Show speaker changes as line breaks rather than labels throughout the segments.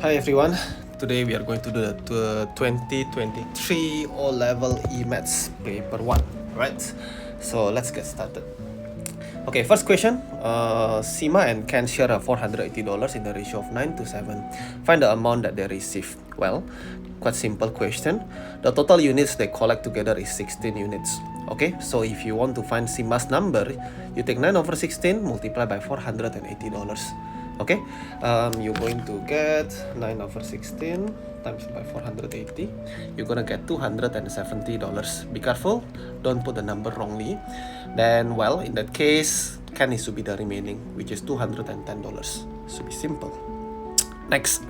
Hi everyone, today we are going to do the 2023 O-Level E-Maths Paper 1, right? So let's get started. Okay, first question. Seema and Ken share $480 in the ratio of 9 to 7. Find the amount that they receive. Well, quite simple question. The total units they collect together is 16 units. Okay, so if you want to find Seema's number, you take 9 over 16, multiply by $480. Okay, you're going to get 9 over 16 times by 480. You're gonna get $270. Be careful, don't put the number wrongly. Then, well, in that case, Ken needs to be the remaining, which is $210. Should be simple. Next,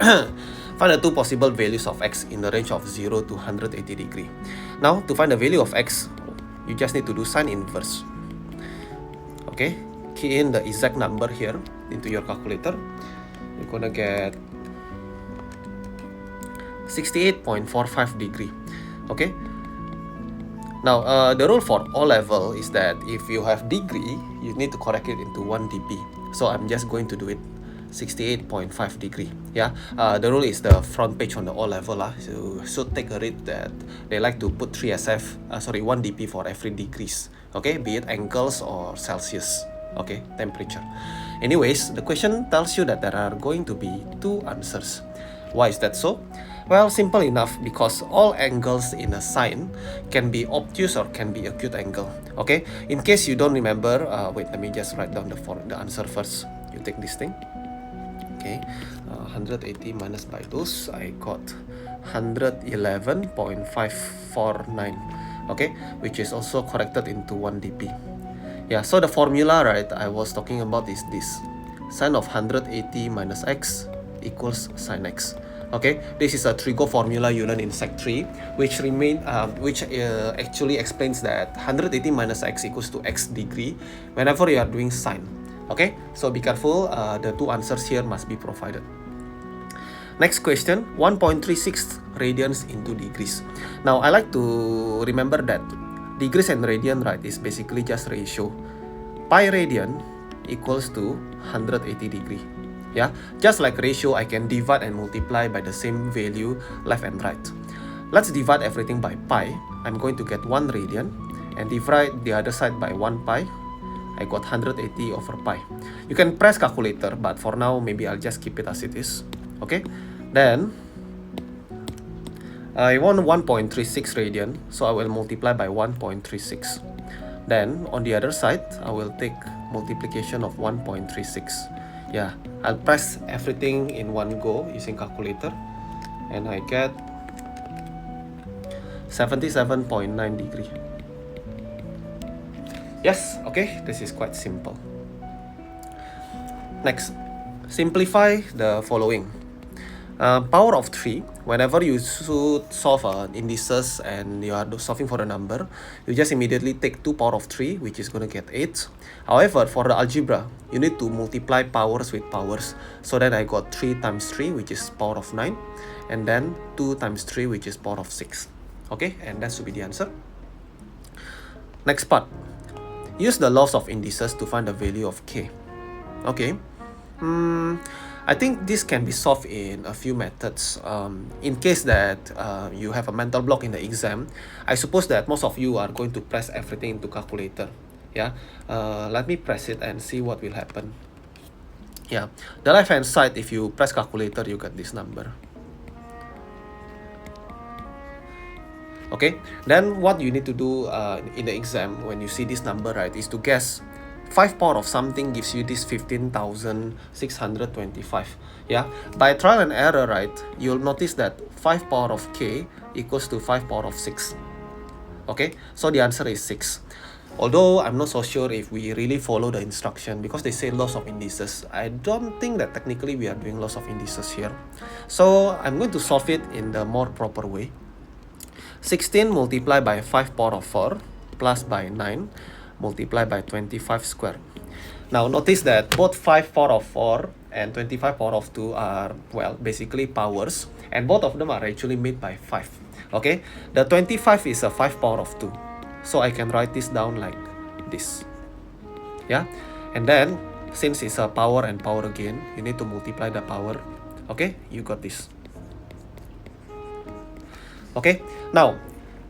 find the two possible values of x in the range of 0 to 180 degree. Now, to find the value of x, you just need to do sine inverse. Okay, key in the exact number here into your calculator. You're gonna get 68.45 degree. Okay, now the rule for O-Level is that if you have degree, you need to correct it into 1 dp. So I'm just going to do it 68.5 degree. Yeah, the rule is the front page on the O-Level so take a read that they like to put 1 dp for every degrees. Okay, be it angles or Celsius. Okay, temperature. Anyways, the question tells you that there are going to be 2 answers. Why is that so? Well, simple enough, because all angles in a sine can be obtuse or can be acute angle. Okay, in case you don't remember, wait, let me just write down the answer first. You take this thing. Okay, 180 minus by those, I got 111.549. Okay, which is also corrected into 1 dp. Yeah, so the formula, right, I was talking about is this. Sine of 180 minus x equals sine x. Okay, this is a trigo formula you learn in Sec 3, which actually explains that 180 minus x equals to x degree whenever you are doing sine. Okay, so be careful, the 2 answers here must be provided. Next question, 1.36 radians into degrees. Now, I like to remember that degrees and radian, right, is basically just ratio. Pi radian equals to 180 degree. Yeah, just like ratio, I can divide and multiply by the same value left and right. Let's divide everything by pi. I'm going to get 1 radian and divide the other side by 1 pi. I got 180 over pi. You can press calculator, but for now, maybe I'll just keep it as it is. Okay, then I want 1.36 radian, so I will multiply by 1.36. Then on the other side, I will take multiplication of 1.36. Yeah, I'll press everything in one go using calculator, and I get 77.9 degree. Yes, okay, this is quite simple. Next, simplify the following. Power of 3, whenever you should solve indices and you are solving for a number, you just immediately take 2 power of 3, which is going to get 8. However, for the algebra, you need to multiply powers with powers. So then I got 3 times 3, which is power of 9, and then 2 times 3, which is power of 6. Okay, and that should be the answer. Next part, use the laws of indices to find the value of k. Okay, I think this can be solved in a few methods. In case that you have a mental block in the exam, I suppose that most of you are going to press everything into calculator. Yeah, let me press it and see what will happen. Yeah, the left hand side, if you press calculator, you get this number. Okay, then what you need to do in the exam when you see this number, right, is to guess 5 power of something gives you this 15,625. Yeah, by trial and error, right, you'll notice that 5 power of k equals to 5 power of 6. Okay, so the answer is 6. Although I'm not so sure if we really follow the instruction, because they say loss of indices. I don't think that technically we are doing loss of indices here. So I'm going to solve it in the more proper way. 16 multiplied by 5 power of 4 plus by 9 multiplied by 25 squared. Now notice that both 5 power of 4 and 25 power of 2 are, well, basically powers, and both of them are actually made by 5. Okay, the 25 is a 5 power of 2, so I can write this down like this. Yeah, and then since it's a power and power again, you need to multiply the power. Okay, you got this. Okay, now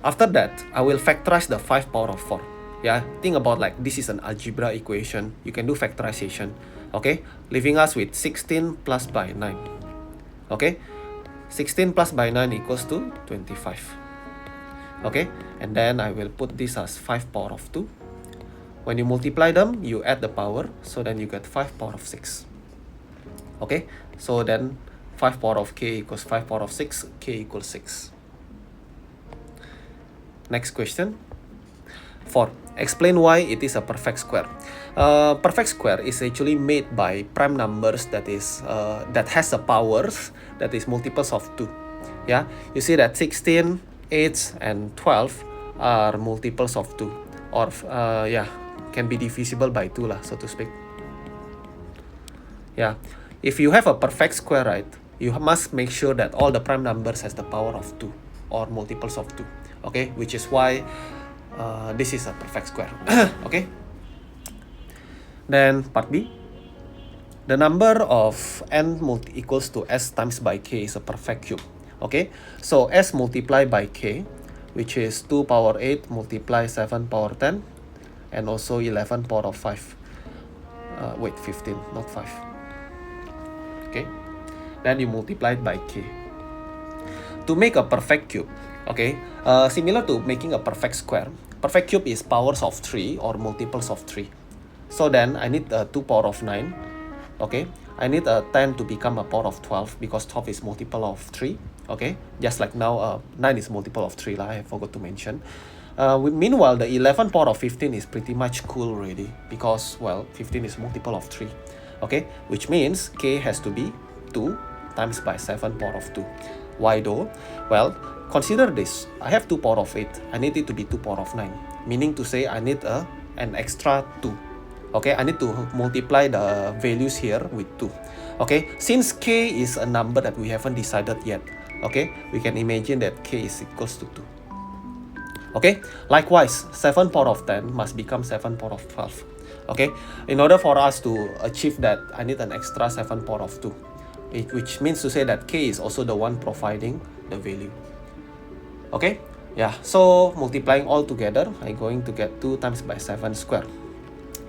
after that I will factorize the 5 power of 4. Yeah, think about like this is an algebra equation. You can do factorization. Okay, leaving us with 16 plus by 9. Okay, 16 plus by 9 equals to 25. Okay, and then I will put this as 5 power of 2. When you multiply them, you add the power, so then you get 5 power of 6. Okay, so then 5 power of k equals 5 power of 6, k equals 6. Next question. 4. Explain why it is a perfect square. Perfect square is actually made by prime numbers that has the powers that is multiples of 2. Yeah, you see that 16, 8, and 12 are multiples of 2, or can be divisible by 2 lah, so to speak. Yeah, if you have a perfect square, right, you must make sure that all the prime numbers has the power of 2 or multiples of 2. Okay, which is why this is a perfect square. Okay, then part B. The number of n equals to s times by k is a perfect cube. Okay, so s multiplied by k, which is 2 power 8 multiply 7 power 10, and also 11 power of 5. 15, not 5. Okay, then you multiply it by k. To make a perfect cube, okay, similar to making a perfect square, perfect cube is powers of 3 or multiples of 3. So then I need 2 power of 9. Okay, I need 10 to become a power of 12 because 12 is multiple of 3. Okay, just like now 9 is multiple of 3 I forgot to mention. Meanwhile, the 11 power of 15 is pretty much cool already because, well, 15 is multiple of 3. Okay, which means k has to be 2 times by 7 power of 2. Why though? Well, consider this. I have 2 power of 8. I need it to be 2 power of 9. Meaning to say I need an extra 2. Okay, I need to multiply the values here with 2. Okay, since k is a number that we haven't decided yet, okay, we can imagine that k is equals to 2. Okay, likewise, 7 power of 10 must become 7 power of 12. Okay, in order for us to achieve that, I need an extra 7 power of 2. Which means to say that k is also the one providing the value. Okay, yeah, so multiplying all together, I'm going to get 2 times by 7 square.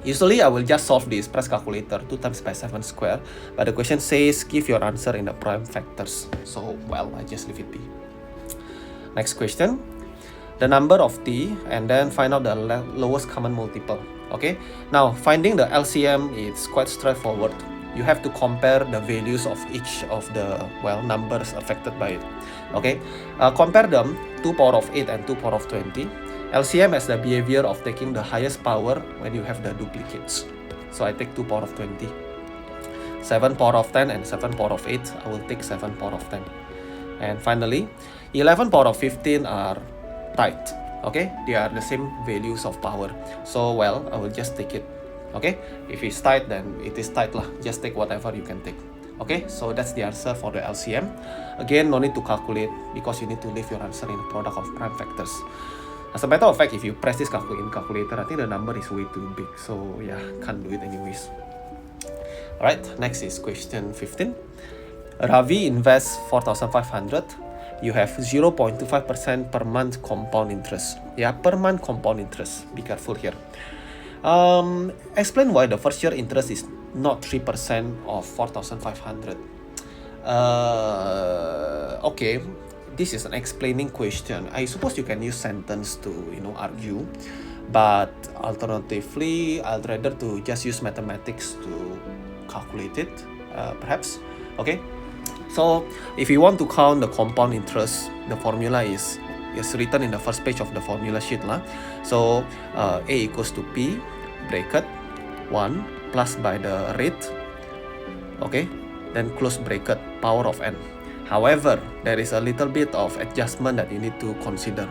Usually I will just solve this, press calculator, 2 times by 7 square, but the question says give your answer in the prime factors. So, well, I just leave it be. Next question. The number of t and then find out the lowest common multiple. Okay, now finding the LCM is quite straightforward. You have to compare the values of each of the, well, numbers affected by it. Okay, compare them, 2 power of 8 and 2 power of 20. LCM has the behavior of taking the highest power when you have the duplicates. So I take 2 power of 20. 7 power of 10 and 7 power of 8, I will take 7 power of 10. And finally, 11 power of 15 are tied. Okay, they are the same values of power. So, well, I will just take it. Okay, if it's tied, then it is tied lah. Just take whatever you can take. Okay, so that's the answer for the LCM. Again, no need to calculate because you need to leave your answer in the product of prime factors. As a matter of fact, if you press this calculator, I think the number is way too big. So yeah, can't do it anyways. Alright, next is question 15. Ravi invests 4,500. You have 0.25% per month compound interest. Yeah, per month compound interest. Be careful here. Explain why the first year interest is not 3% of 4,500. Okay. This is an explaining question. I suppose you can use sentence to, argue, but alternatively, I'd rather to just use mathematics to calculate it, perhaps. Okay, so if you want to count the compound interest, the formula is written in the first page of the formula sheet lah. So A equals to P bracket 1 plus by the rate, okay, then close bracket power of n. However, there is a little bit of adjustment that you need to consider.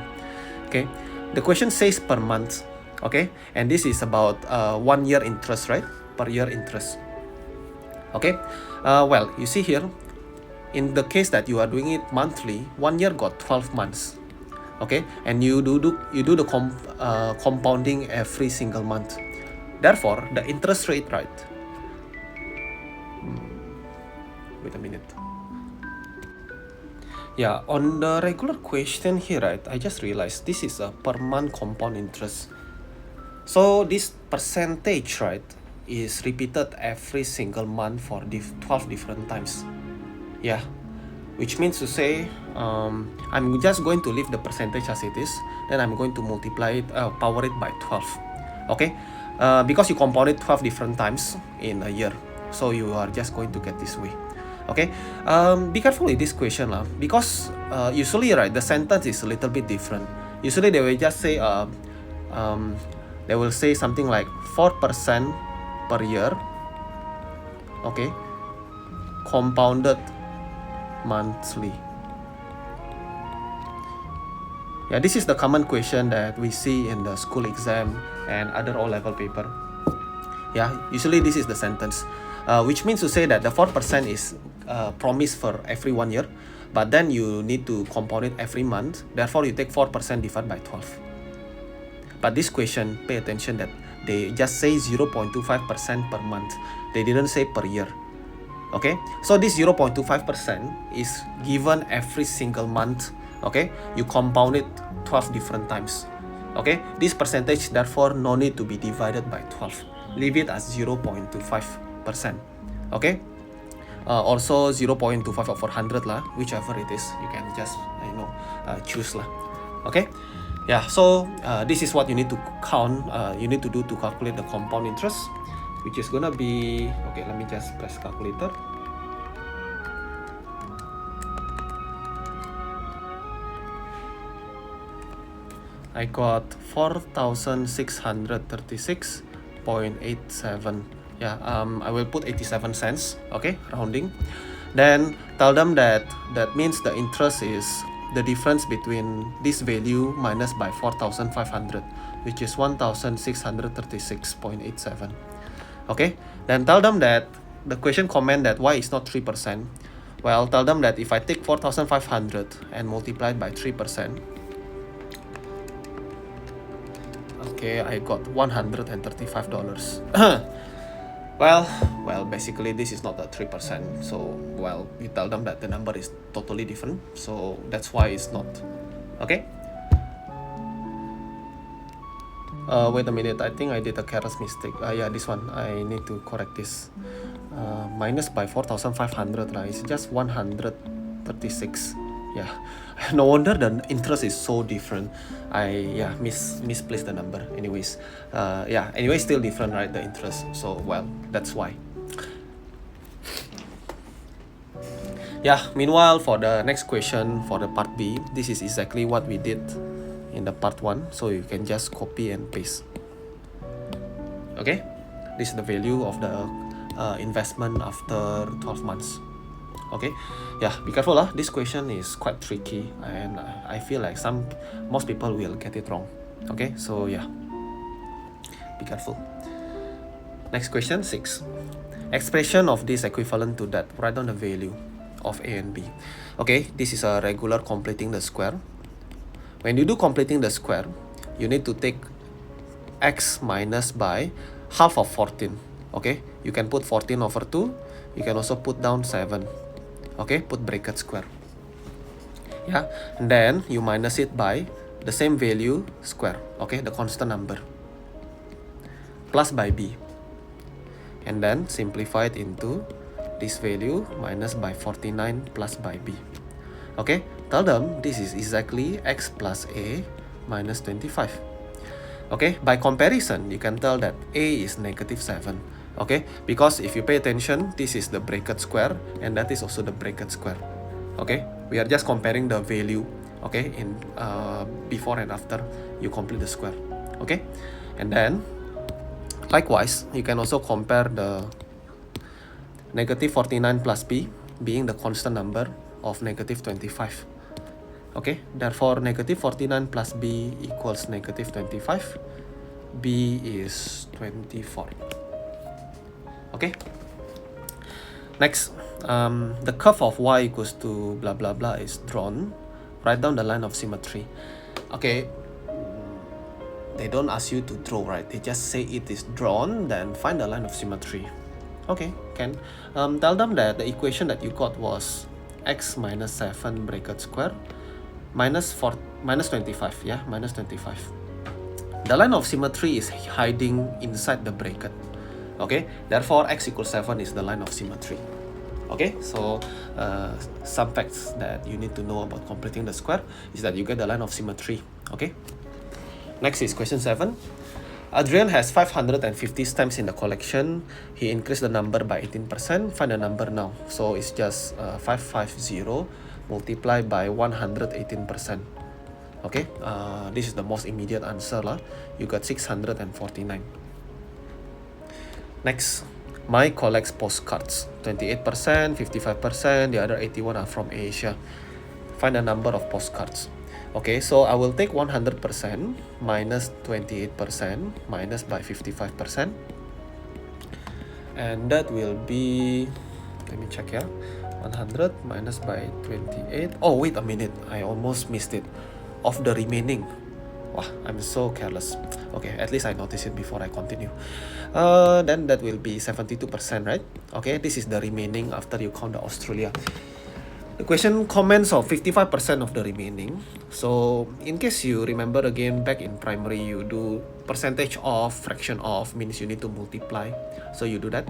Okay, the question says per month. Okay, and this is about 1 year interest, right? Per year interest. Okay, well, you see here, in the case that you are doing it monthly, 1 year got 12 months. Okay, and you do the compounding every single month. Therefore, the interest rate, right? Wait a minute. Yeah, on the regular question here, right, I just realized this is a per month compound interest. So this percentage, right, is repeated every single month for 12 different times. Yeah, which means to say I'm just going to leave the percentage as it is, then I'm going to multiply it, power it by 12. Okay, because you compound it 12 different times in a year, so you are just going to get this way. Okay, be careful with this question lah, because usually, right, the sentence is a little bit different. Usually they will just say they will say something like 4% per year, okay, compounded monthly. Yeah, this is the common question that we see in the school exam and other O-level paper. Yeah, usually this is the sentence, which means to say that the 4% is promised for every 1 year, but then you need to compound it every month. Therefore, you take 4% divided by 12. But this question, pay attention that they just say 0.25% per month. They didn't say per year. Okay, so this 0.25% is given every single month. Okay, you compound it 12 different times. Okay, this percentage therefore no need to be divided by 12. Leave it as 0.25%. Okay, also 0.25 over 100 lah, whichever it is, you can just choose lah. Okay, yeah, so this is what you need to count, you need to do to calculate the compound interest, which is gonna be, okay, let me just press calculator. I got 4,636.87. Yeah, I will put 87 cents, okay, rounding. Then tell them that means the interest is the difference between this value minus by 4,500, which is 1,636.87. Okay, then tell them that the question comment that why it's not 3%. Well, tell them that if I take 4,500 and multiply it by 3%, okay, I got $135. Well, basically this is not a 3%. So, well, you tell them that the number is totally different. So that's why it's not. Okay. Wait a minute. I think I did a careless mistake. Yeah, this one. I need to correct this. Minus by 4,500, right? It's just 136. Yeah, no wonder the interest is so different. I misplaced the number. Anyways, anyway, still different, right? The interest. So, well, that's why. Yeah, meanwhile, for the next question, for the part B, this is exactly what we did in the part 1. So you can just copy and paste. Okay, this is the value of the investment after 12 months. Okay, yeah, be careful lah. This question is quite tricky, and I feel like most people will get it wrong. Okay, so yeah, be careful. Next question 6. Expression of this equivalent to that. Write down the value of A and B. Okay, this is a regular completing the square. When you do completing the square, you need to take x minus by half of 14. Okay, you can put 14 over 2. You can also put down 7. Okay, put bracket square. Yeah, and then you minus it by the same value square. Okay, the constant number. Plus by b. And then simplify it into this value minus by 49 plus by b. Okay, tell them this is exactly x plus a minus 25. Okay, by comparison, you can tell that a is negative 7. Okay, because if you pay attention, this is the bracket square and that is also the bracket square. Okay, we are just comparing the value, okay, in before and after you complete the square. Okay, and then likewise, you can also compare the negative 49 plus b being the constant number of negative 25. Okay, therefore negative 49 plus b equals negative 25. B is 24. Okay, next, the curve of y equals to blah blah blah is drawn. Write down the line of symmetry. Okay, they don't ask you to draw, right? They just say it is drawn, then find the line of symmetry. Okay, can tell them that the equation that you got was x minus 7 bracket square minus 25, yeah, minus 25. The line of symmetry is hiding inside the bracket. Okay, therefore x equals 7 is the line of symmetry. Okay, so some facts that you need to know about completing the square is that you get the line of symmetry. Okay, next is question 7. Adrian has 550 stamps in the collection. He increased the number by 18%. Find the number now. So it's just 550 multiplied by 118%. Okay, this is the most immediate answer lah. You got 649. Next, Mike collects postcards. 28%, 55%, the other 81 are from Asia. Find the number of postcards. Okay, so I will take 100% minus 28% minus by 55%. And that will be, let me check here, 100 minus by 28. Oh, wait a minute, I almost missed it. Of the remaining. Wow, I'm so careless. Okay, at least I noticed it before I continue. Then that will be 72%, right? Okay, this is the remaining after you count the Australia. The question comments of 55% of the remaining. So in case you remember again, back in primary, you do percentage of, fraction of, means you need to multiply. So you do that,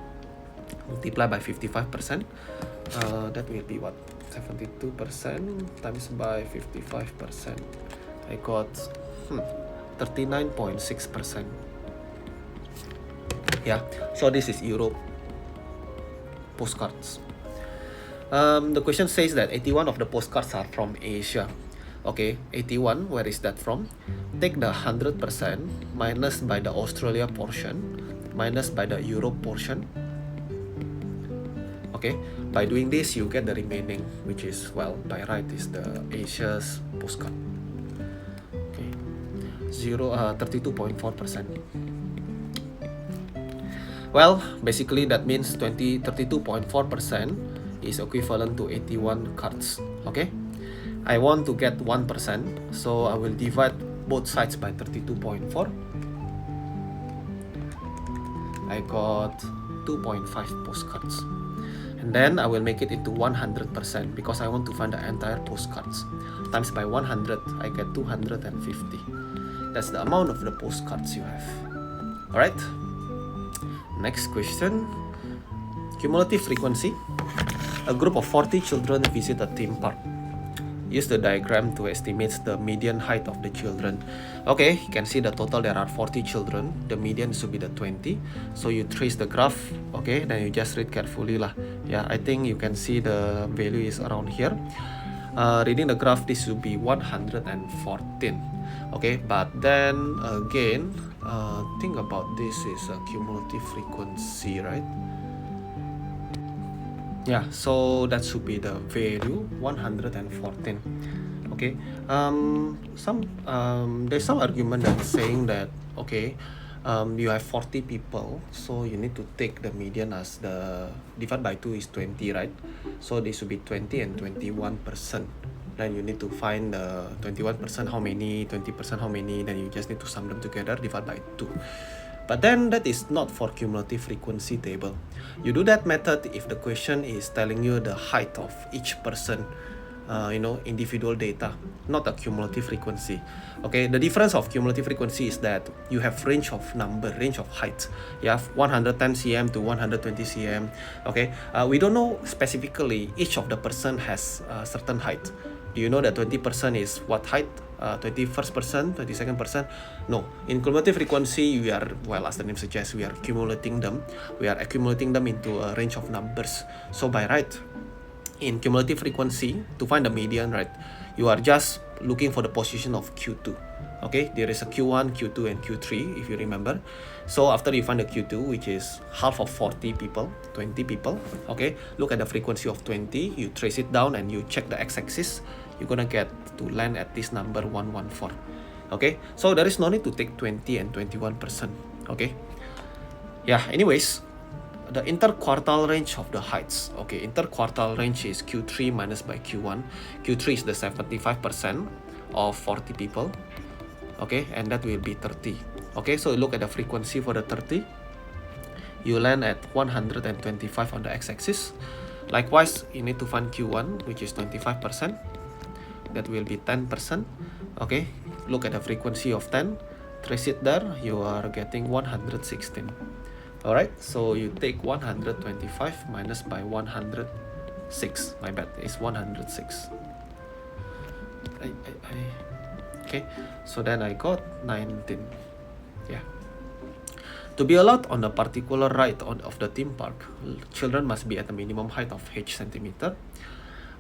multiply by 55%. That will be what? 72% times by 55%. I got 39.6%. Yeah, so this is Europe postcards. The question says that 81 of the postcards are from Asia. Okay, 81, where is that from? Take the 100% minus by the Australia portion minus by the Europe portion. Okay, by doing this you get the remaining, which is, well, by right is the Asia's postcard. Okay, 32.4%. Well, basically that means 32.4% is equivalent to 81 cards. Okay, I want to get 1%, so I will divide both sides by 32.4. I got 2.5 postcards. And then I will make it into 100% because I want to find the entire postcards. Times by 100, I get 250. That's the amount of the postcards you have. Alright, next question. Cumulative frequency. A group of 40 children visit a theme park. Use the diagram to estimate the median height of the children. Okay, you can see the total there are 40 children. The median should be the 20. So you trace the graph. Okay, then you just read carefully lah. Yeah, I think you can see the value is around here. Reading the graph, this should be 114. Okay, but then again, think about this is a cumulative frequency, right? Yeah, so that should be the value 114. Okay, there's some argument that's saying that, okay, you have 40 people, so you need to take the median as the divide by 2 is 20, right? So this should be 20 and 21%. Then you need to find the 21% how many, 20% how many, then you just need to sum them together, divide by 2. But then that is not for cumulative frequency table. You do that method if the question is telling you the height of each person, individual data, not a cumulative frequency. Okay, the difference of cumulative frequency is that you have range of number, range of height. You have 110 cm to 120 cm. Okay, we don't know specifically each of the person has a certain height. Do you know that 20% is what height? 21st person, 22nd person? No. In cumulative frequency, we are, well, as the name suggests, we are accumulating them. We are accumulating them into a range of numbers. So by right, in cumulative frequency, to find the median, right, you are just looking for the position of Q2. Okay, there is a Q1, Q2, and Q3, if you remember. So after you find the Q2, which is half of 40 people, 20 people, okay, look at the frequency of 20, you trace it down and you check the x-axis, you're gonna get to land at this number 114. Okay, so there is no need to take 20 and 21%. Okay, yeah, anyways, the interquartile range of the heights. Okay, interquartile range is Q3 minus by Q1. Q3 is the 75% of 40 people. Okay, and that will be 30. Okay, so look at the frequency for the 30. You land at 125 on the x-axis. Likewise, you need to find Q1, which is 25%. That will be 10%. Okay, look at the frequency of 10, trace it there, you are getting 116. Alright, so you take 125 minus by 106. My bad, it's 106. Okay, so then I got 19. Yeah. To be allowed on a particular ride of the theme park, children must be at a minimum height of h centimeter.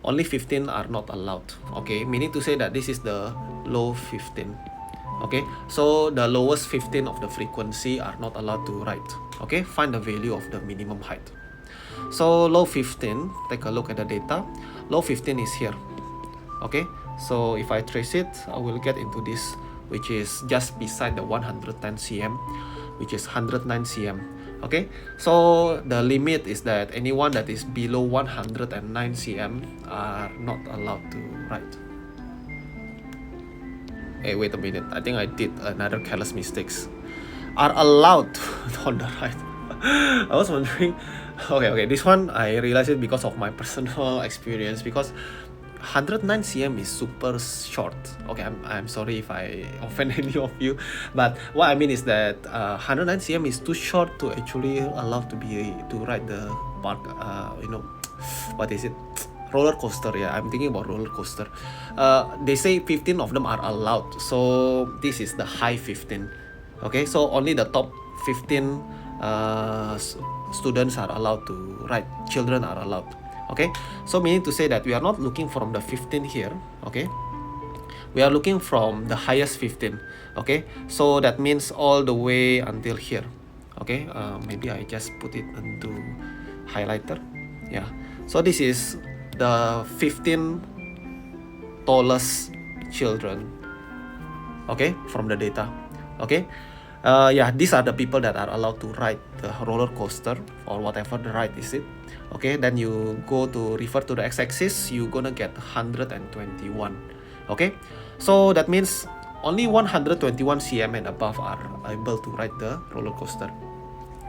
Only 15 are not allowed. Okay, meaning to say that this is the low 15. Okay, so the lowest 15 of the frequency are not allowed to ride. Okay, find the value of the minimum height. So low 15, take a look at the data. Low 15 is here. Okay, so if I trace it, I will get into this, which is just beside the 110 cm, which is 109 cm. Okay, so the limit is that anyone that is below 109 cm are not allowed to ride. Hey, wait a minute, I think I did another careless mistakes. Are allowed on the ride. I was wondering, okay, this one I realized it because of my personal experience, because 109 cm is super short. Okay, I'm sorry if I offend any of you, but what I mean is that 109 cm is too short to actually allow to ride the park. What is it? Roller coaster. Yeah, I'm thinking about roller coaster. They say 15 of them are allowed, so this is the high 15. Okay, so only the top 15 students are allowed to ride. Children are allowed. Okay, so meaning to say that we are not looking from the 15 here. Okay, we are looking from the highest 15. Okay, so that means all the way until here. Okay, maybe I just put it into highlighter. Yeah, so this is the 15 tallest children. Okay, from the data. Okay, yeah, these are the people that are allowed to ride the roller coaster or whatever the ride is it. Okay, then you go to refer to the x-axis, you're gonna get 121. Okay, so that means only 121 cm and above are able to ride the roller coaster.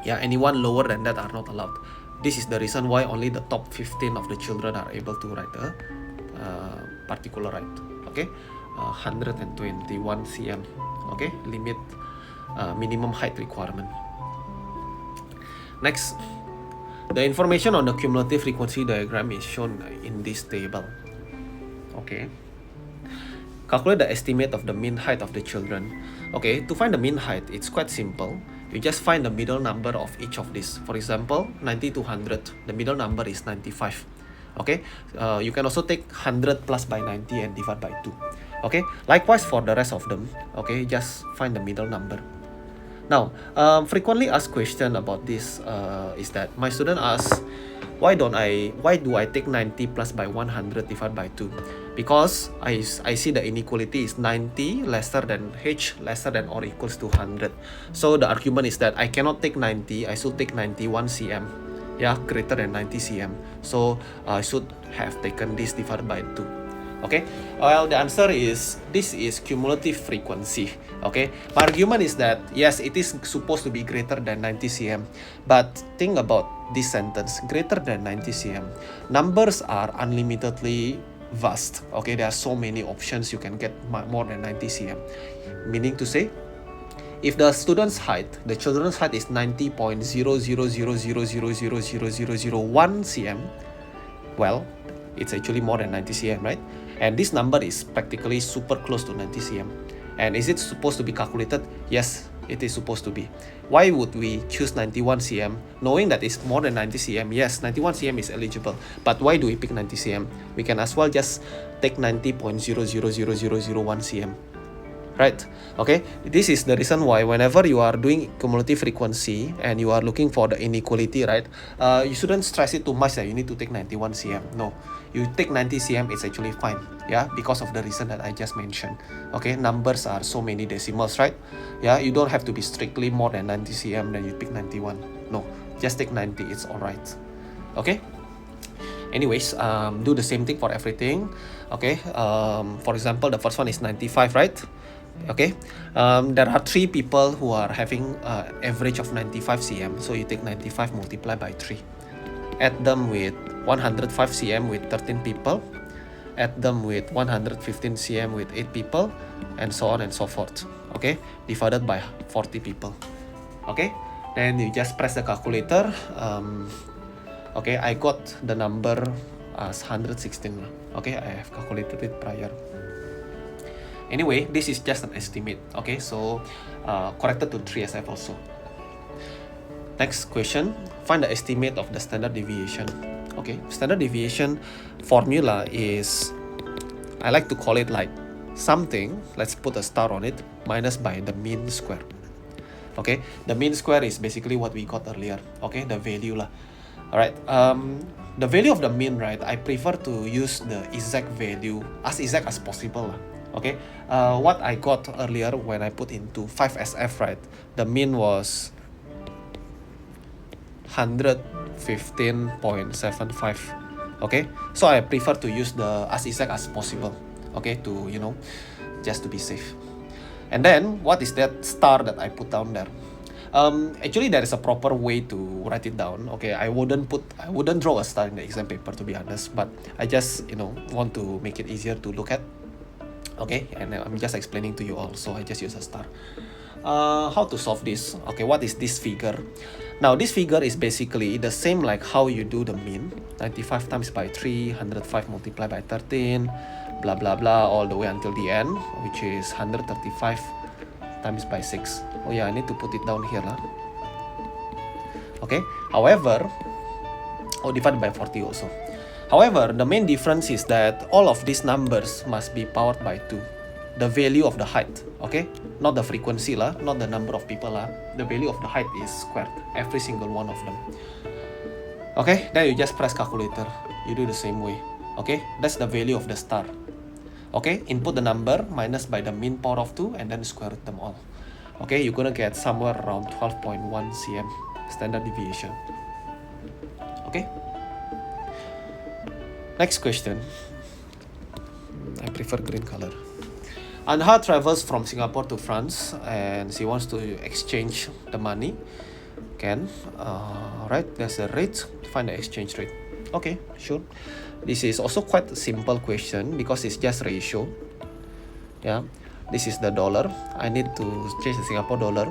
Yeah, anyone lower than that are not allowed. This is the reason why only the top 15 of the children are able to ride the particular ride. Okay, 121 cm. Okay, limit minimum height requirement. Next, the information on the cumulative frequency diagram is shown in this table. Okay, calculate the estimate of the mean height of the children. Okay, to find the mean height, it's quite simple. You just find the middle number of each of these. For example, 90 to 100, the middle number is 95. Okay, you can also take 100 plus by 90 and divide by 2. Okay, likewise for the rest of them. Okay, just find the middle number. Now, frequently asked question about this is that my student asks, why do I take 90 plus by 100 divided by 2? Because I see the inequality is 90 lesser than h lesser than or equals to 100. So the argument is that I cannot take 90, I should take 91 cm. Yeah, greater than 90 cm. So I should have taken this divided by 2. Okay, well, the answer is this is cumulative frequency. Okay, my argument is that yes, it is supposed to be greater than 90 cm, but think about this sentence, greater than 90 cm. Numbers are unlimitedly vast. Okay, there are so many options, you can get more than 90 cm. Meaning to say, if the student's height, the children's height is 90.00000000001 cm, well, it's actually more than 90 cm, right? And this number is practically super close to 90 cm. And is it supposed to be calculated? Yes, it is supposed to be. Why would we choose 91 cm knowing that it's more than 90 cm? Yes, 91 cm is eligible. But why do we pick 90 cm? We can as well just take 90.0000001 cm. Right? Okay, this is the reason why whenever you are doing cumulative frequency and you are looking for the inequality, right, you shouldn't stress it too much that you need to take 91 cm. No, you take 90 cm, it's actually fine. Yeah, because of the reason that I just mentioned. Okay, numbers are so many decimals, right? Yeah, you don't have to be strictly more than 90 cm then you pick 91. No, just take 90, it's alright. Okay, anyways, do the same thing for everything. Okay, for example, the first one is 95, right? Okay, there are 3 people who are having average of 95 cm, so you take 95 multiplied by 3. add them with 105 cm with 13 people, add them with 115 cm with 8 people, and so on and so forth. Okay, divided by 40 people. Okay, then you just press the calculator. Okay, I got the number as 116. Okay, I have calculated it prior. Anyway, this is just an estimate. Okay, so corrected to 3SF also. Next question, find the estimate of the standard deviation. Okay, standard deviation formula is, I like to call it like something, let's put a star on it, minus by the mean square. Okay, the mean square is basically what we got earlier. Okay, the value lah. Alright, the value of the mean, right, I prefer to use the exact value, as exact as possible lah. Okay, what I got earlier when I put into 5SF, right, the mean was 115.75. Okay, so I prefer to use the as exact as possible. Okay, to, you know, just to be safe. And then what is that star that I put down there? Actually there is a proper way to write it down. Okay, I wouldn't draw a star in the exam paper, to be honest, but I just, you know, want to make it easier to look at. Okay, and I'm just explaining to you all, so I just use a star. How to solve this? Okay, what is this figure? Now this figure is basically the same like how you do the mean, 95 times by 3, 105 multiplied by 13, blah blah blah, all the way until the end, which is 135 times by 6. Oh yeah, I need to put it down here lah. Okay, however, divided by 40 also. However, the main difference is that all of these numbers must be powered by 2. The value of the height, okay, not the frequency lah, not the number of people lah. The value of the height is squared, every single one of them. Okay, then you just press calculator. You do the same way. Okay, that's the value of the star. Okay, input the number, minus by the mean power of 2, and then square root them all. Okay, you're gonna get somewhere around 12.1 cm standard deviation. Okay. Next question. I prefer green color. Anha travels from Singapore to France and she wants to exchange the money. Can. Right, there's a rate. Find the exchange rate. Okay, sure. This is also quite a simple question because it's just ratio. Yeah, this is the dollar. I need to change the Singapore dollar.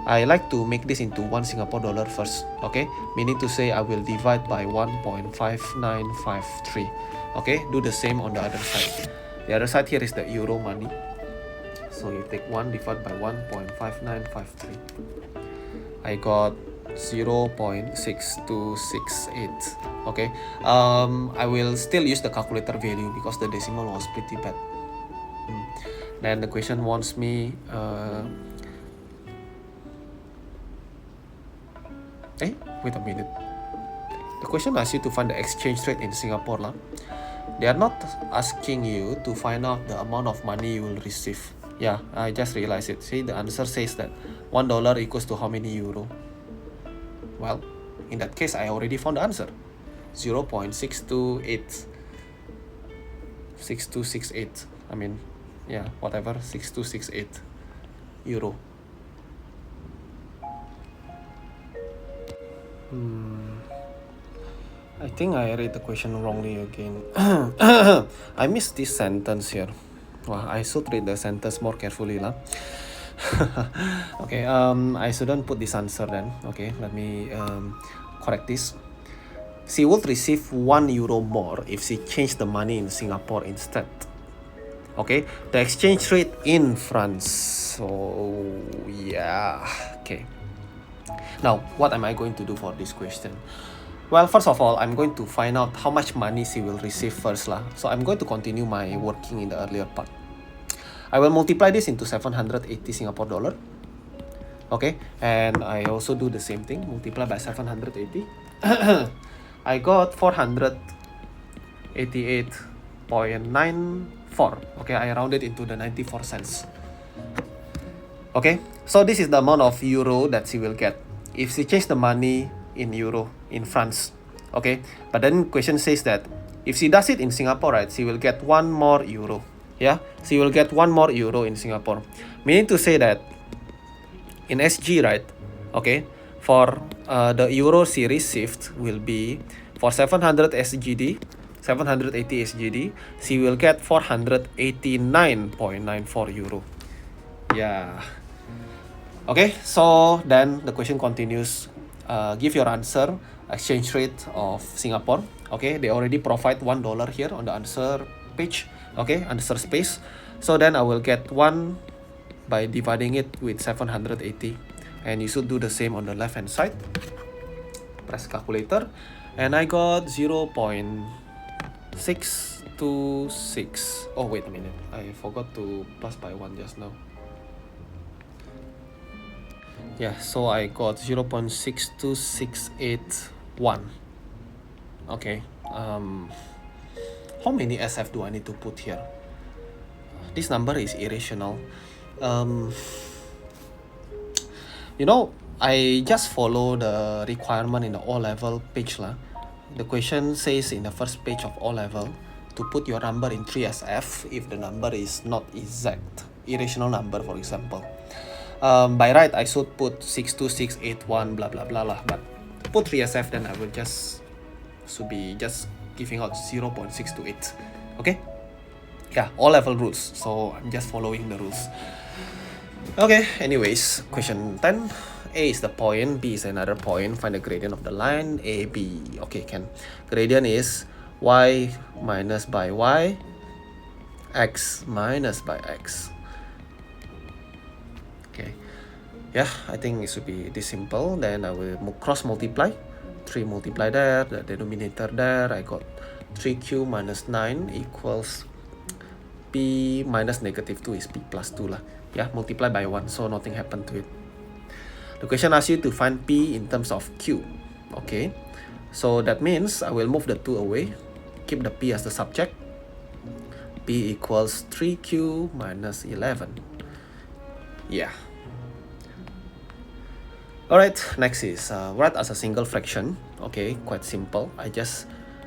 I like to make this into 1 Singapore dollar first. Okay, meaning to say I will divide by 1.5953. Okay, do the same on the other side. The other side here is the euro money. So you take 1 divided by 1.5953. I got 0.6268. Okay, I will still use the calculator value because the decimal was pretty bad. Then the question wants me wait a minute. The question asks you to find the exchange rate in Singapore lah. They are not asking you to find out the amount of money you will receive. Yeah, I just realized it. See, the answer says that $1 equals to how many euro? Well, in that case, I already found the answer. 0.628. 6268. I mean, yeah, whatever, 6268 euro. I think I read the question wrongly again. I missed this sentence here. Wow, I should read the sentence more carefully lah. Okay, I shouldn't put this answer then. Okay, let me correct this. She would receive €1 more if she changed the money in Singapore instead. Okay, the exchange rate in France. So yeah, okay. Now, what am I going to do for this question? Well, first of all, I'm going to find out how much money she will receive first lah. So I'm going to continue my working in the earlier part. I will multiply this into 780 Singapore dollar. Okay, and I also do the same thing, multiply by 780. I got 488.94. Okay, I rounded into the 94 cents. Okay, so this is the amount of euro that she will get if she change the money in euro in France. Okay, but then question says that if she does it in Singapore, right, she will get 1 more euro. Yeah, she will get 1 more euro in Singapore, meaning to say that in SG, right, okay, for the euro series shift will be for 700 SGD, 780 SGD, she will get 489.94 euro. Yeah. Okay, so then the question continues. Give your answer, exchange rate of Singapore. Okay, they already provide $1 here on the answer page. Okay, answer space. So then I will get 1 by dividing it with 780. And you should do the same on the left hand side. Press calculator. And I got 0.626. Oh, wait a minute. I forgot to plus by 1 just now. Yeah, so I got 0.62681. Okay. How many SF do I need to put here? This number is irrational. You know, I just follow the requirement in the O-level page lah. The question says in the first page of O-level to put your number in 3SF if the number is not exact, irrational number, for example. By right, I should put 62681 blah blah blah lah, but put 3SF, then I will should be just giving out 0.628. Okay? Yeah, O-level rules, so I'm just following the rules. Okay, anyways, question 10. A is the point, B is another point. Find the gradient of the line AB. Okay, can. Gradient is y minus by y, x minus by x. Okay, yeah, I think it should be this simple. Then I will cross multiply. 3 multiply there, the denominator there. I got 3q minus 9 equals p minus negative 2 is p plus 2 lah. Yeah, multiply by 1, so nothing happened to it. The question asks you to find p in terms of q. Okay, so that means I will move the 2 away, keep the p as the subject. P equals 3q minus 11. Yeah. Alright, next is write as a single fraction. Okay, quite simple. I just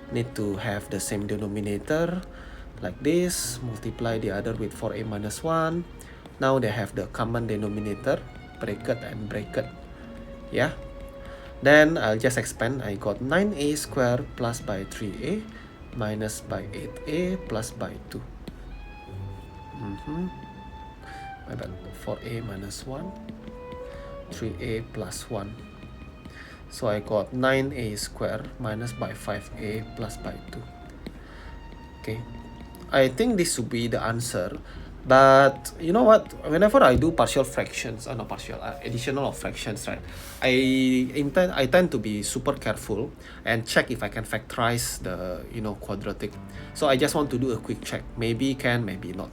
need to have the same denominator like this, multiply the other with 4a minus 1. Now they have the common denominator, bracket and bracket. Yeah, then I'll just expand. I got 9a squared plus by 3a minus by 8a plus by 2. My bad. 4a minus 1, 3a plus 1. So I got 9a squared minus by 5a plus by 2. Okay, I think this should be the answer. But you know what, whenever I do partial fractions, not partial, additional of fractions, right, I tend to be super careful and check if I can factorize the quadratic. So I just want to do a quick check. Maybe can, maybe not.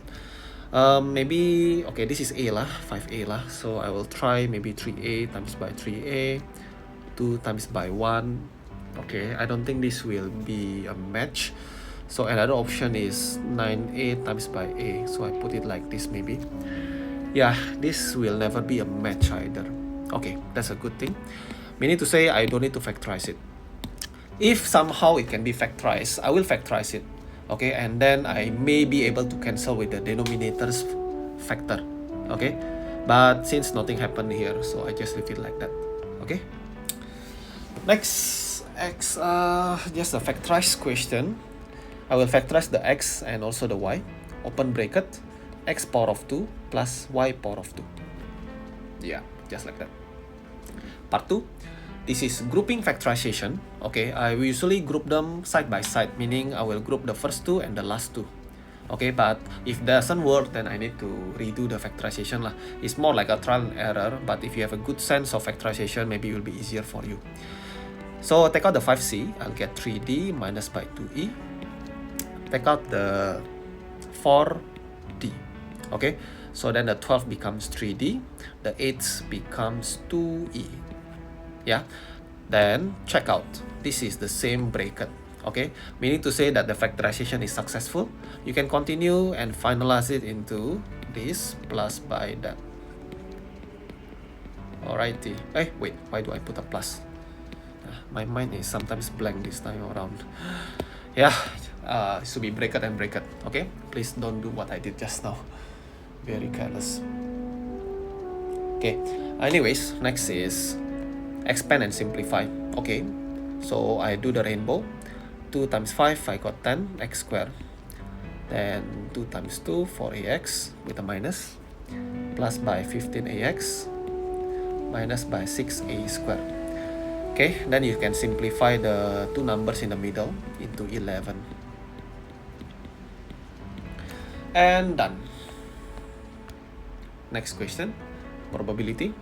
Maybe, okay, this is a lah, 5a lah, so I will try maybe 3a times by 3a, 2 times by 1. Okay, I don't think this will be a match. So another option is 9a times by a, so I put it like this maybe. Yeah, this will never be a match either. Okay, that's a good thing. Meaning to say I don't need to factorize it. If somehow it can be factorized, I will factorize it. Okay, and then I may be able to cancel with the denominator's factor. Okay, but since nothing happened here, so I just leave it like that. Okay, next x, just a factorized question. I will factorize the x and also the y. Open bracket, x power of 2 plus y power of 2. Yeah, just like that. Part 2. This is grouping factorization. Okay, I will usually group them side by side, meaning I will group the first 2 and the last 2. Okay, but if doesn't work, then I need to redo the factorization lah. It's more like a trial and error, but if you have a good sense of factorization, maybe it will be easier for you. So take out the 5c, I'll get 3d minus by 2e. Take out the 4d. Okay, so then the 12 becomes 3d, the 8 becomes 2e. Yeah, then check out. This is the same bracket. Okay, meaning to say that the factorization is successful. You can continue and finalize it into this plus by that. Alrighty. Hey, wait, why do I put a plus? My mind is sometimes blank this time around. Yeah, it should be bracket and bracket. Okay, please don't do what I did just now. Very careless. Okay, anyways, next is expand and simplify. Okay, so I do the rainbow. 2 times 5, I got 10 x squared. Then 2 times 2, 4ax with a minus, plus by 15ax, minus by 6a squared. Okay, then you can simplify the two numbers in the middle into 11. And done. Next question, probability.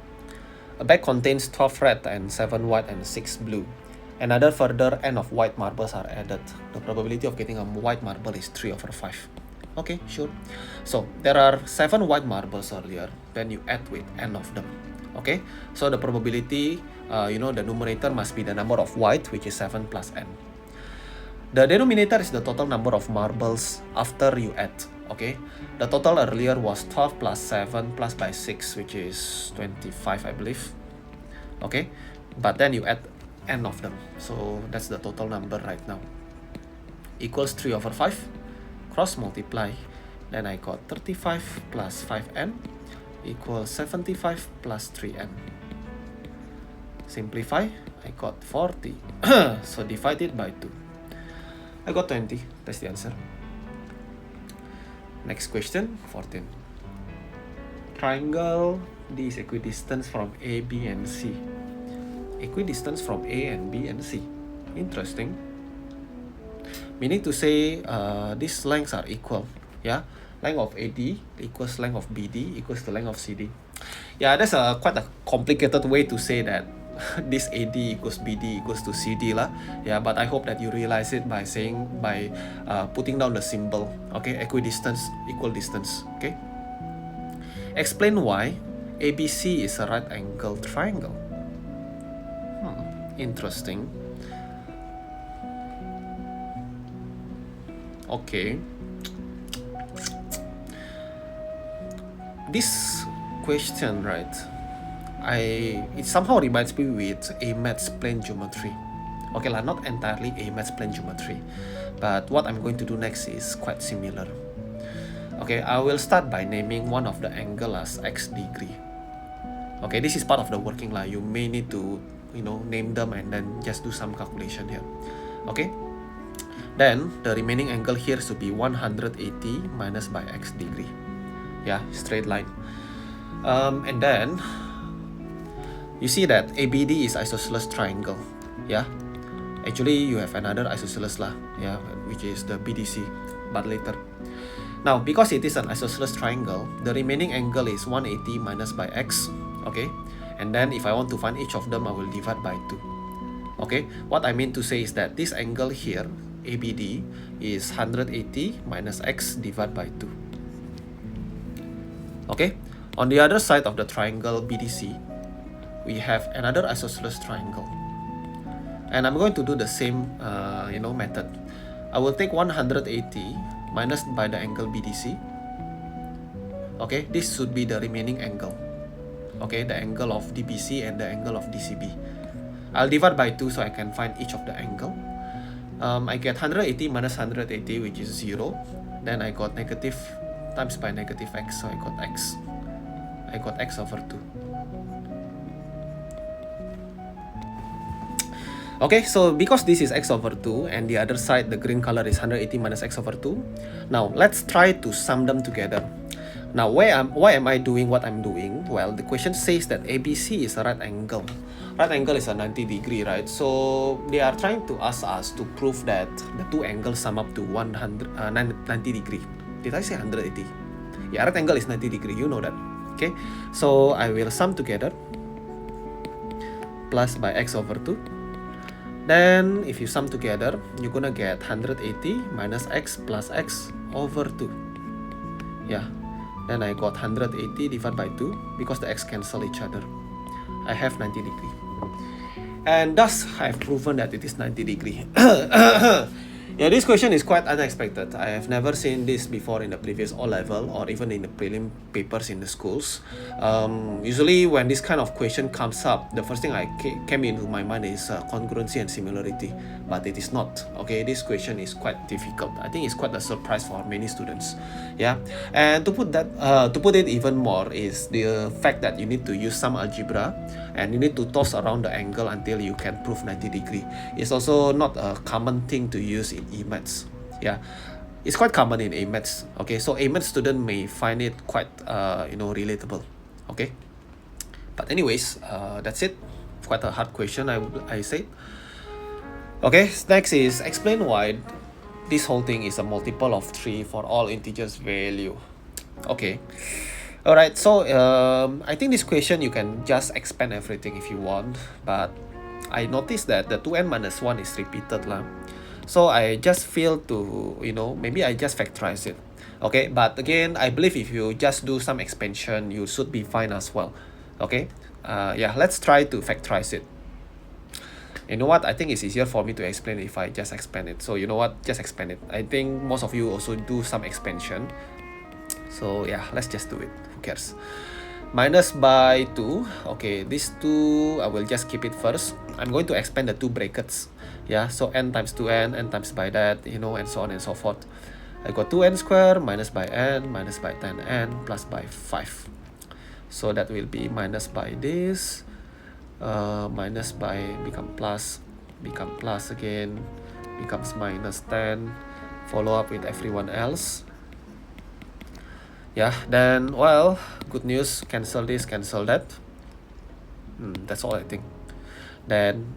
A bag contains 12 red and 7 white and 6 blue. Another further n of white marbles are added. The probability of getting a white marble is 3/5. Okay, sure. So there are 7 white marbles earlier, then you add with n of them. Okay, so the probability, the numerator must be the number of white, which is 7 plus n. The denominator is the total number of marbles after you add. Okay, the total earlier was 12 plus 7 plus by 6, which is 25, I believe. Okay, but then you add n of them, so that's the total number right now. Equals 3/5. Cross multiply, then I got 35 plus 5n equals 75 plus 3n. Simplify, I got 40. So divide it by 2. I got 20. That's the answer. Next question, 14. Triangle D is equidistant from A, B, and C. Equidistance from A and B and C. Interesting. Meaning to say these lengths are equal. Yeah, length of AD equals length of BD equals the length of CD. Yeah, that's quite a complicated way to say that this AD equals BD equals to CD lah. Yeah, but I hope that you realize it by putting down the symbol. Okay, equidistance, equal distance. Okay. Explain why ABC is a right angle triangle. Interesting. Okay. This question, right? It somehow reminds me with A-maths plane geometry. Okay lah, not entirely A-maths plane geometry, but what I'm going to do next is quite similar. Okay, I will start by naming one of the angle as x degree. Okay, this is part of the working lah. You may need to name them and then just do some calculation here. Okay, then the remaining angle here should be 180 minus by x degree. Yeah, straight line. And then you see that ABD is isosceles triangle. Yeah, actually you have another isosceles lah. Yeah, which is the BDC, but later. Now because it is an isosceles triangle, the remaining angle is 180 minus by x. Okay, and then if I want to find each of them, I will divide by 2. Okay, what I mean to say is that this angle here, ABD, is 180 minus x divided by 2. Okay, on the other side of the triangle BDC, we have another isosceles triangle. And I'm going to do the same method. I will take 180 minus by the angle BDC. Okay, this should be the remaining angle. Okay, the angle of DBC and the angle of DCB. I'll divide by 2 so I can find each of the angle. I get 180 minus 180, which is 0. Then I got negative times by negative x, so I got x. I got x over 2. Okay, so because this is x over 2 and the other side, the green color is 180 minus x over 2. Now let's try to sum them together. Now why am I doing what I'm doing? Well, the question says that ABC is a right angle. Right angle is a 90 degree, right? So they are trying to ask us to prove that the two angles sum up to 90 degree. Did I say 180? Yeah, right angle is 90 degree, you know that. Okay, so I will sum together plus by x over 2. Then if you sum together, you're gonna get 180 minus x plus x over 2. Yeah, then I got 180 divided by 2 because the x cancel each other. I have 90 degree. And thus I have proven that it is 90 degree. Yeah, this question is quite unexpected. I have never seen this before in the previous O level or even in the prelim papers in the schools. Usually when this kind of question comes up, the first thing I came into my mind is congruency and similarity, but it is not. Okay, this question is quite difficult. I think it's quite a surprise for many students. Yeah, and to put it even more is the fact that you need to use some algebra and you need to toss around the angle until you can prove 90 degree. It's also not a common thing to use in E-maths. Yeah, it's quite common in A-maths. Okay, so A-maths student may find it quite relatable. Okay, but anyways, that's it. Quite a hard question, I say. Okay, next is explain why this whole thing is a multiple of 3 for all integers value. Okay. Alright, so I think this question you can just expand everything if you want, but I noticed that the 2n minus 1 is repeated lah. So I just feel to, maybe I just factorize it. Okay, but again, I believe if you just do some expansion, you should be fine as well. Okay, yeah, let's try to factorize it. You know what, I think it's easier for me to explain if I just expand it. So you know what, just expand it. I think most of you also do some expansion. So yeah, let's just do it. Who cares? Minus by 2. Okay, these 2, I will just keep it first. I'm going to expand the 2 brackets. Yeah, so n times 2n, n times by that, and so on and so forth. I got 2n squared minus by n minus by 10n plus by 5. So that will be minus by this. Minus by become plus again, becomes minus 10. Follow up with everyone else. Yeah, then, well, good news, cancel this, cancel that. That's all I think. Then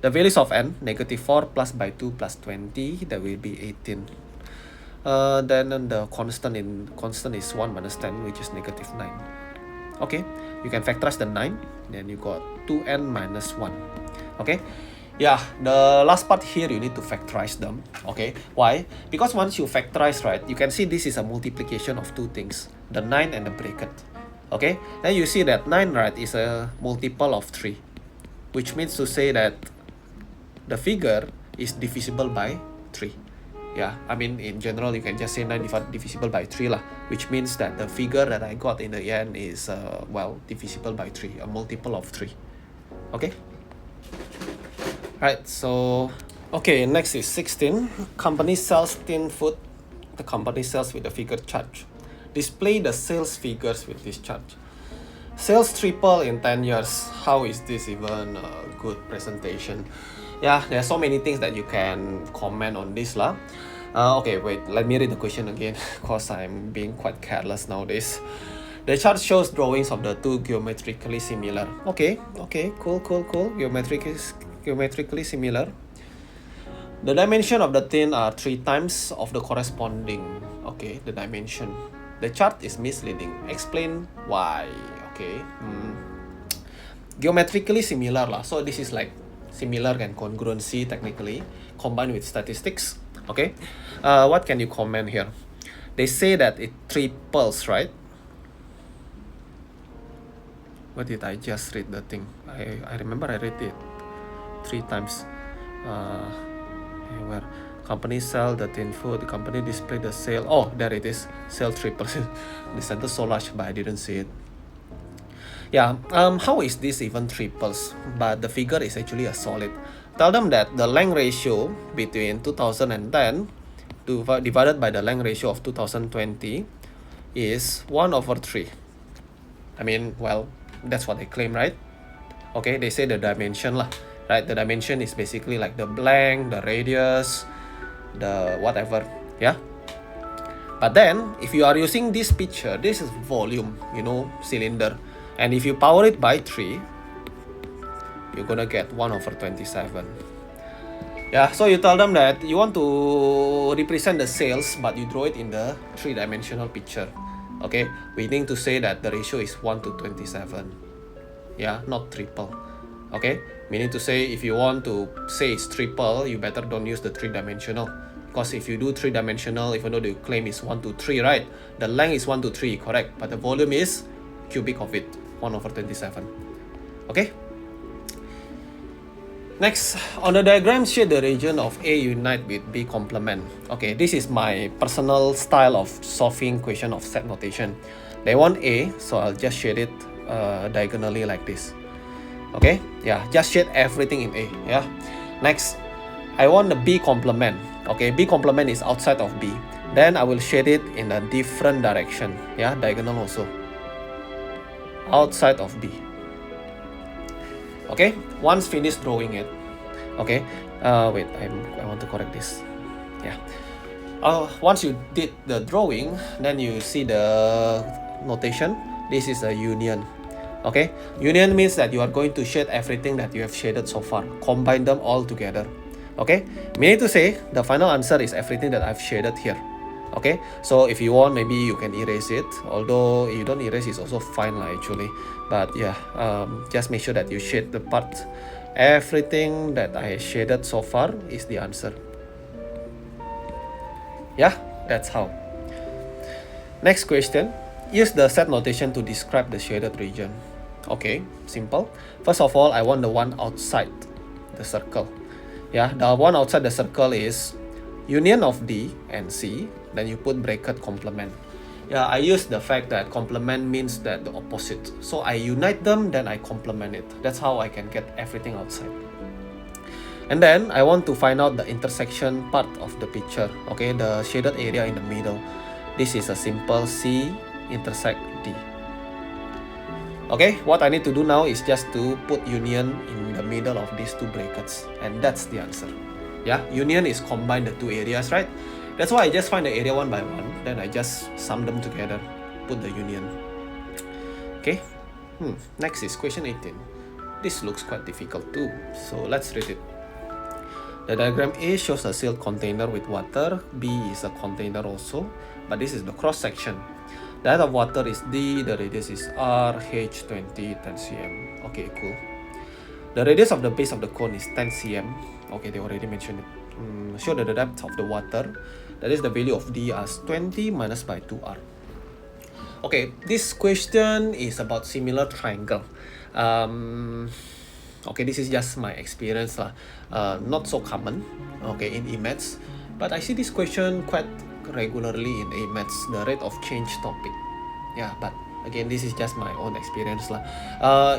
the values of n, negative 4 plus by 2 plus 20, that will be 18. Then the constant is 1 minus 10, which is negative 9. Okay, you can factorize the 9, then you got 2n minus 1. Okay, yeah, the last part here you need to factorize them. Okay, why? Because once you factorize, right, you can see this is a multiplication of 2 things, the 9 and the bracket. Okay, then you see that 9, right, is a multiple of 3, which means to say that the figure is divisible by 3. Yeah, I mean, in general, you can just say 9 divisible by 3 lah, which means that the figure that I got in the end is, divisible by 3, a multiple of 3. Okay? Right, so, okay, next is 16. Company sells tin food. The company sells with the figure chart. Display the sales figures with this chart. Sales triple in 10 years. How is this even a good presentation? Yeah, there are so many things that you can comment on this lah. Okay, wait, let me read the question again because I'm being quite careless nowadays. The chart shows drawings of the 2 geometrically similar. Okay, cool. Geometrically similar. The dimension of the tin are 3 times of the corresponding. Okay, the dimension. The chart is misleading. Explain why. Okay. Geometrically similar lah. So this is like similar and congruency technically combined with statistics. Okay, what can you comment here? They say that it triples, right? What did I just read the thing? I remember I read it 3 times. Where company sell the tin food, the company display the sale. Oh, there it is. Sale triples. The sentence so large, but I didn't see it. Yeah, how is this even triples? But the figure is actually a solid. Tell them that the length ratio between 2010 divided by the length ratio of 2020 is 1/3. I mean, well, that's what they claim, right? Okay, they say the dimension lah, right? The dimension is basically like the blank, the radius, the whatever, yeah? But then, if you are using this picture, this is volume, cylinder. And if you power it by 3, you're gonna get 1/27. Yeah, so you tell them that you want to represent the sales, but you draw it in the 3-dimensional picture. Okay, meaning to say that the ratio is 1/27. Yeah, not triple. Okay, meaning to say if you want to say it's triple, you better don't use the 3-dimensional. Because if you do 3-dimensional, even though the claim is 1/3, right? The length is 1/3, correct? But the volume is cubic of it, 1/27. Okay? Next, on the diagram, shade the region of A unite with B complement. Okay, this is my personal style of solving question of set notation. They want A, so I'll just shade it diagonally like this. Okay, yeah, just shade everything in A. Yeah. Next, I want the B complement. Okay, B complement is outside of B. Then I will shade it in a different direction. Yeah, diagonal also. Outside of B. Okay, once finished drawing it. Okay, wait, I want to correct this. Yeah. Once you did the drawing, then you see the notation. This is a union. Okay, union means that you are going to shade everything that you have shaded so far, combine them all together. Okay, meaning to say the final answer is everything that I've shaded here. Okay, so if you want, maybe you can erase it, although if you don't erase, it's also fine actually. But yeah, just make sure that you shade the part. Everything that I shaded so far is the answer. Yeah, that's how. Next question. Use the set notation to describe the shaded region. Okay, simple. First of all, I want the one outside the circle. Yeah, the one outside the circle is union of D and C. Then you put bracket complement. Yeah, I use the fact that complement means that the opposite. So I unite them, then I complement it. That's how I can get everything outside. And then I want to find out the intersection part of the picture. Okay, the shaded area in the middle. This is a simple C intersect D. Okay, what I need to do now is just to put union in the middle of these two brackets. And that's the answer. Yeah, union is combine the two areas, right? That's why I just find the area one by one. Then I just sum them together, put the union. Okay, next is question 18. This looks quite difficult too. So let's read it. The diagram A shows a sealed container with water. B is a container also, but this is the cross section. The height of water is D, the radius is R, H 20, 10 cm. Okay, cool. The radius of the base of the cone is 10 cm. Okay, they already mentioned it. Show that the depth of the water, that is the value of D as 20 minus by 2R. Okay, this question is about similar triangle. Okay, this is just my experience lah. Not so common, okay, in E-maths, but I see this question quite regularly in E-maths, the rate of change topic. Yeah, but again, this is just my own experience lah.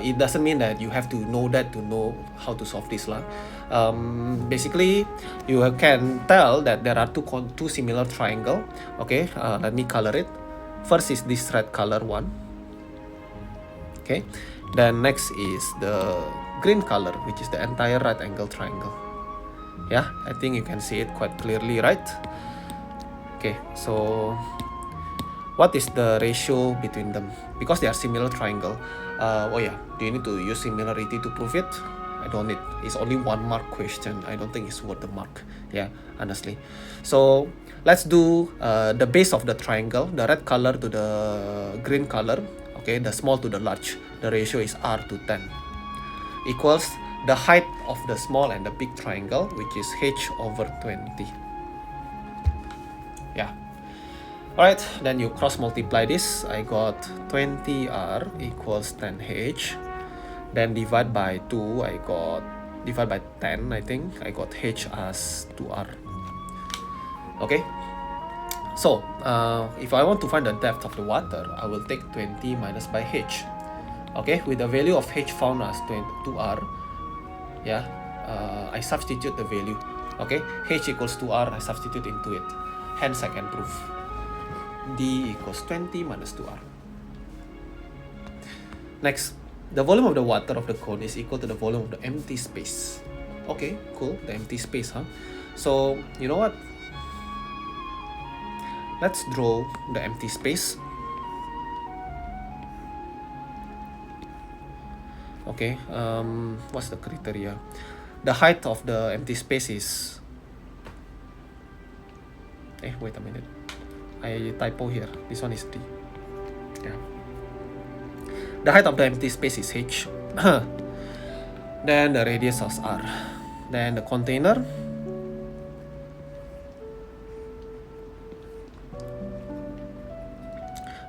It doesn't mean that you have to know that to know how to solve this lah. Basically, you can tell that there are two similar triangle. Okay, let me color it. First is this red color one. Okay, then next is the green color, which is the entire right angle triangle. Yeah, I think you can see it quite clearly, right? Okay, so what is the ratio between them? Because they are similar triangle. Oh yeah, do you need to use similarity to prove it? I don't need. It's only 1 mark question. I don't think it's worth the mark. Yeah, honestly. So let's do the base of the triangle, the red color to the green color. Okay, the small to the large. The ratio is R to 10. Equals the height of the small and the big triangle, which is H over 20. Yeah. Alright, then you cross multiply this. I got 20R equals 10H. Then divide by 2, divide by 10, I think. I got H as 2R. Okay. So, if I want to find the depth of the water, I will take 20 minus by H. Okay, with the value of H found as 2R, yeah, I substitute the value. Okay, H equals 2R, I substitute into it. Hence, I can prove D equals 20 minus 2R. Next, the volume of the water of the cone is equal to the volume of the empty space. Okay, cool, the empty space, huh? So, you know what? Let's draw the empty space. Okay, what's the criteria? The height of the empty space is... wait a minute. I typo here. This one is D. Yeah. The height of the empty space is H. Then the radius is R. Then the container.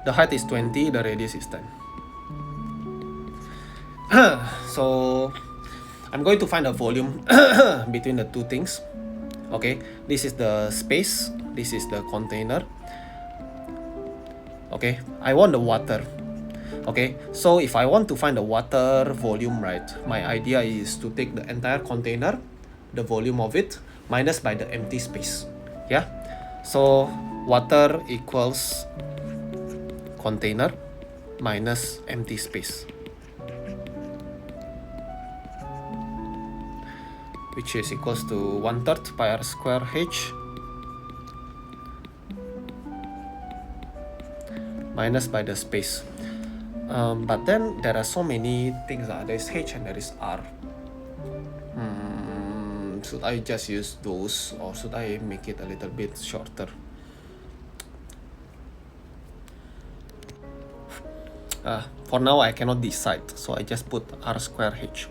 The height is 20, the radius is 10. So, I'm going to find a volume between the two things. Okay, this is the space, this is the container. Okay, I want the water. Okay, so if I want to find the water volume, right, my idea is to take the entire container, the volume of it, minus by the empty space. Yeah, so water equals container minus empty space, which is equals to 1/3 pi r square h minus by the space. But then there are so many things. There is h and there is r. Should I just use those, or should I make it a little bit shorter? For now I cannot decide, so I just put r square h.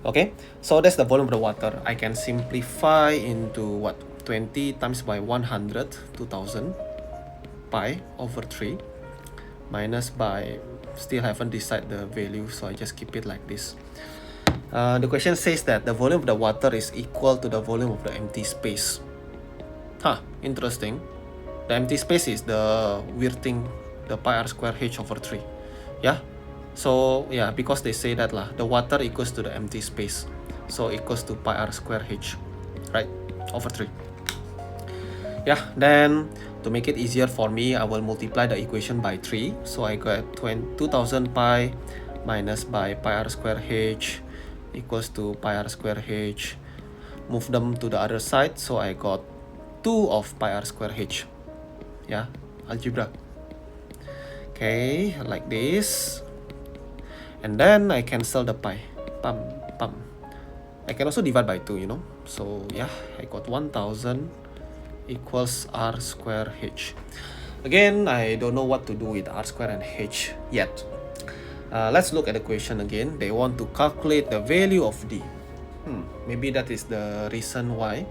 Okay, so that's the volume of the water. I can simplify into what? 20 times by 100, 2000 pi over 3 minus by, still haven't decided the value, so I just keep it like this. The question says that the volume of the water is equal to the volume of the empty space. Interesting. The empty space is the weird thing, the pi r square h over 3. Yeah, so yeah, because they say that the water equals to the empty space, so equals to pi r square h, right, over 3. Yeah, then to make it easier for me, I will multiply the equation by 3. So I got 2000 pi minus by pi r square h equals to pi r square h. Move them to the other side, so I got 2 of pi r square h. Yeah, algebra. Okay, like this. And then I cancel the pi. Pam, pam. I can also divide by 2, So yeah, I got 1000 equals r square h. Again, I don't know what to do with r square and h yet. Let's look at the question again. They want to calculate the value of d. Maybe that is the reason why.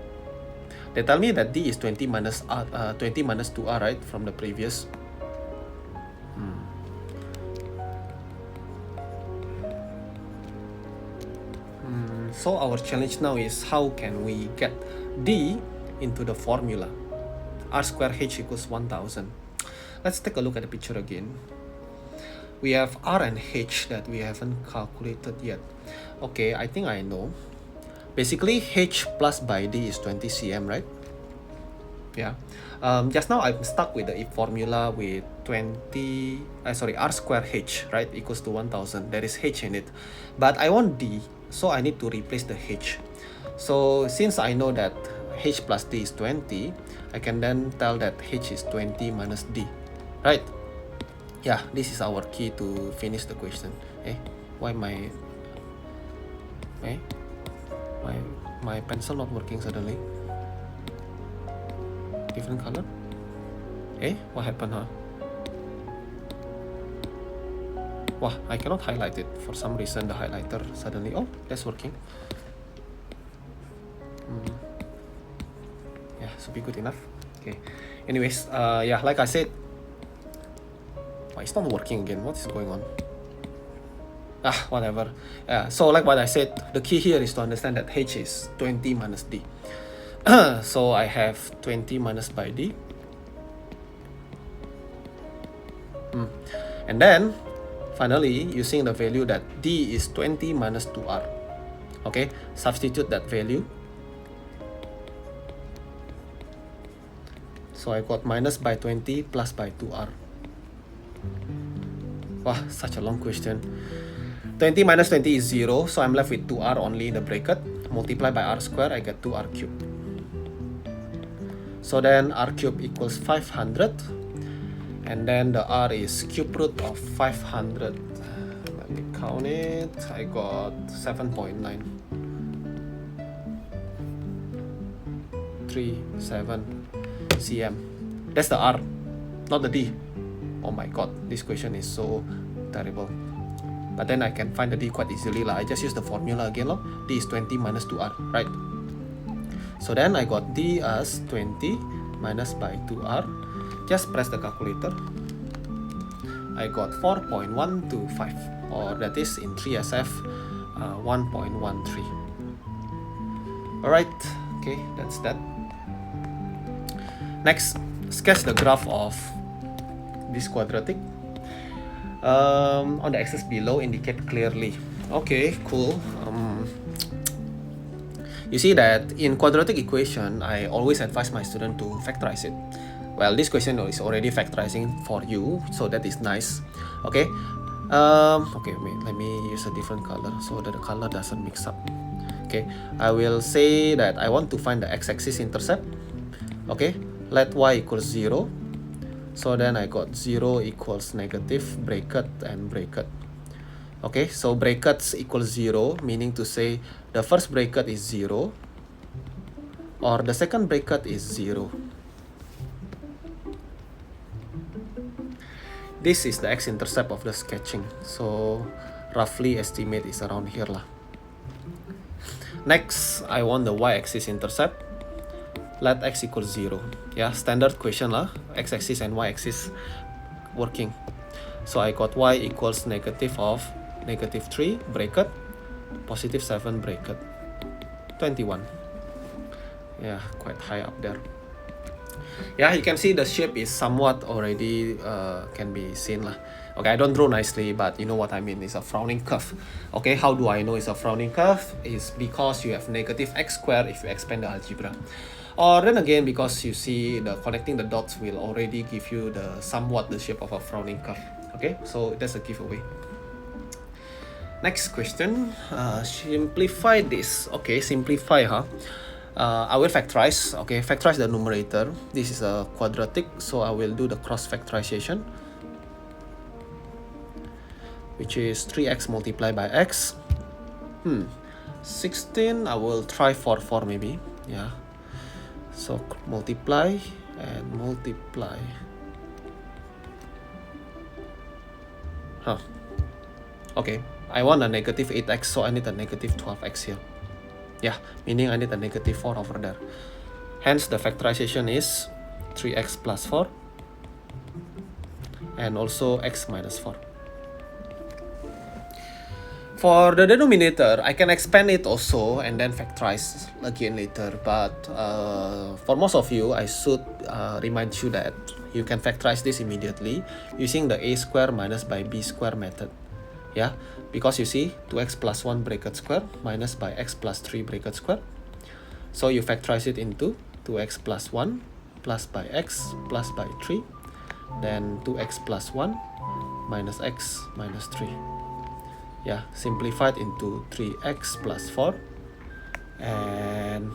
They tell me that d is 20 minus 2r, right, from the previous. So our challenge now is how can we get d into the formula. R square h equals 1000. Let's take a look at the picture again. We have r and h that we haven't calculated yet. Okay, I think I know. Basically, h plus by d is 20 cm, right? Yeah. Just now I'm stuck with the formula with r square h, right, equals to 1000. There is h in it, but I want d, so I need to replace the h. So since I know that h plus d is 20, I can then tell that h is 20 minus d, right? Yeah, this is our key to finish the question. Why my pencil not working suddenly? Different color? What happened, Wow, I cannot highlight it. For some reason, the highlighter suddenly, that's working. Yeah, should be good enough. Okay. Anyways, yeah, like I said, it's not working again. What is going on? Whatever. So like what I said, the key here is to understand that h is 20 minus d. So I have 20 minus by d. And then, finally, using the value that d is 20 minus 2r. Okay, substitute that value. So I got minus by 20 plus by 2r. Wow, such a long question. 20 minus 20 is 0, so I'm left with 2r only in the bracket. Multiply by r square, I get 2r cubed. So then r cubed equals 500. And then the r is cube root of 500. Let me count it. I got 7.9. 37 cm. That's the r, not the d. Oh my god, this question is so terrible. But then I can find the d quite easily. I just use the formula again. D is 20 minus 2r, right? So then I got d as 20 minus by 2r. Just press the calculator. I got 4.125, or that is in 3SF 1.13. Alright, okay, that's that. Next, sketch the graph of this quadratic. On the axis below, indicate clearly. Okay, cool. You see that in quadratic equation, I always advise my student to factorize it. Well, this question is already factorizing for you, so that is nice. Okay. Okay, wait, let me use a different color so that the color doesn't mix up. Okay, I will say that I want to find the x-axis intercept. Okay, let y equals 0. So then I got 0 equals negative, bracket and bracket. Okay, so brackets equals 0, meaning to say the first bracket is 0 or the second bracket is 0. This is the x-intercept of the sketching, so roughly estimate is around here lah. Next, I want the y-axis intercept. Let x equals 0. Yeah, standard question lah, x-axis and y-axis working. So I got y equals negative of negative 3 bracket, positive 7 bracket, 21. Yeah, quite high up there. Yeah, you can see the shape is somewhat already can be seen lah. Okay, I don't draw nicely, but you know what I mean. It's a frowning curve. Okay, how do I know it's a frowning curve? It's because you have negative x squared if you expand the algebra. Or then again, because you see the connecting the dots will already give you the somewhat the shape of a frowning curve. Okay, so that's a giveaway. Next question, simplify this. Okay, simplify, huh? I will factorize. Okay, factorize the numerator. This is a quadratic, so I will do the cross factorization, which is 3x multiplied by x. 16, I will try 4 maybe. Yeah, so multiply and multiply. Okay, I want a negative 8x, so I need a negative 12x here. Yeah, meaning I need a negative 4 over there. Hence the factorization is 3x plus 4 and also x minus 4. For the denominator, I can expand it also and then factorize again later. But for most of you, I should remind you that you can factorize this immediately using the a square minus by b square method. Yeah, because you see 2x plus 1 bracket square minus by x plus 3 bracket square. So you factorize it into 2x plus 1 plus by x plus by 3. Then 2x plus 1 minus x minus 3. Yeah, simplified into 3x plus 4 and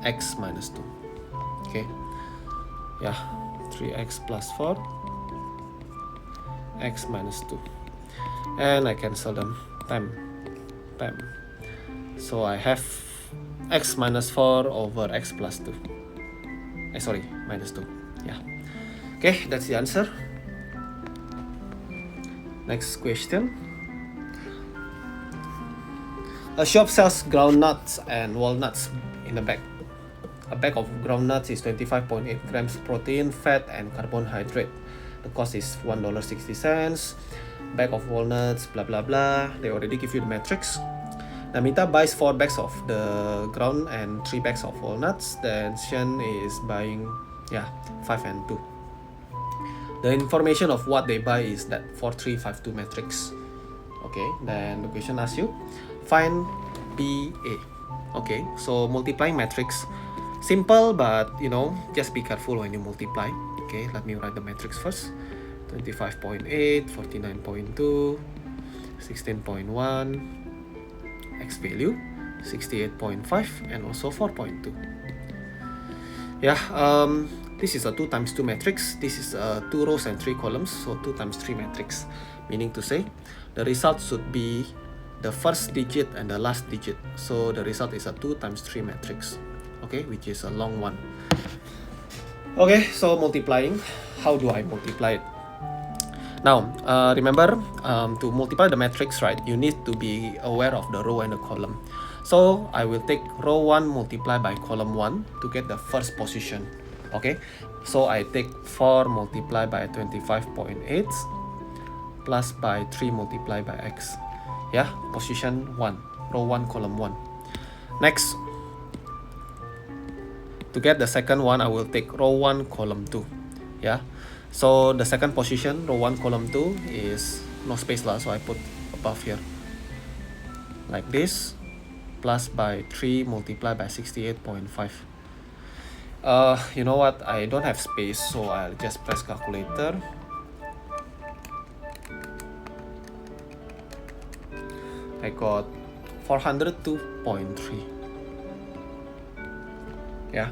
x minus 2. Okay. Yeah, 3x plus 4, x minus 2. And I cancel them. Bam. So I have x minus 4 over x plus 2. Sorry, minus 2. Yeah. Okay, that's the answer. Next question. A shop sells groundnuts and walnuts in a bag. A bag of groundnuts is 25.8 grams protein, fat, and carbohydrate. The cost is $1.60. Bag of walnuts, blah blah blah. They already give you the matrix. Namita buys 4 bags of the ground and 3 bags of walnuts. Then Shen is buying 5 and 2. The information of what they buy is that 4352 matrix. Okay, then the question asks you find BA. Okay, so multiplying matrix, simple, but you know, just be careful when you multiply. Okay, let me write the matrix first. 25.8, 49.2, 16.1, x value 68.5, and also 4.2. Yeah, this is a 2 times 2 matrix. This is 2 rows and 3 columns, so 2 times 3 matrix, meaning to say the result should be the first digit and the last digit. So the result is a 2 times 3 matrix, okay, which is a long one. Okay, so multiplying, how do I multiply it? Now, remember, to multiply the matrix, right, you need to be aware of the row and the column. So I will take row 1 multiplied by column 1 to get the first position. Okay, so I take 4 multiplied by 25.8 plus by 3 multiplied by x. Yeah, position 1, row 1, column 1. Next, to get the second one, I will take row 1, column 2. Yeah, so the second position, row 1, column 2 is no space lah, so I put above here like this, plus by 3 multiplied by 68.5. You know what, I don't have space, so I'll just press calculator. I got 402.3. Yeah,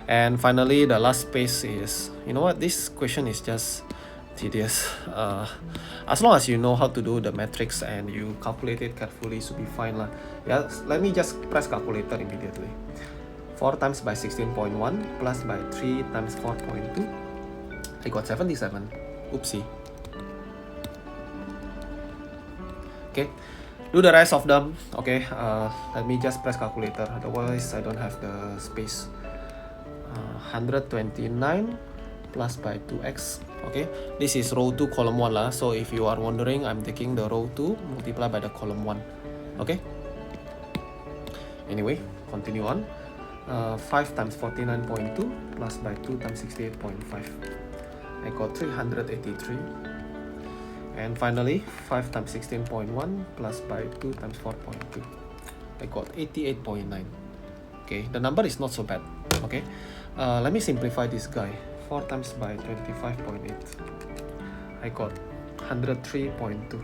and finally the last space is, you know what, this question is just tedious. As long as you know how to do the matrix and you calculate it carefully, should be fine lah. Yeah, let me just press calculator immediately. 4 times by 16.1 plus by 3 times 4.2, I got 77. Oopsie. Okay, do the rest of them. Okay, let me just press calculator, otherwise I don't have the space. 129 plus by 2x. Okay, this is row 2, column 1 lah. So if you are wondering, I'm taking the row 2 multiplied by the column 1. Okay, anyway, continue on. 5 times 49.2 plus by 2 times 68.5, I got 383. And finally 5 times 16.1 plus by 2 times 4.2, I got 88.9. Okay, the number is not so bad. Okay, let me simplify this guy. 4 times by 25.8, I got 103.2.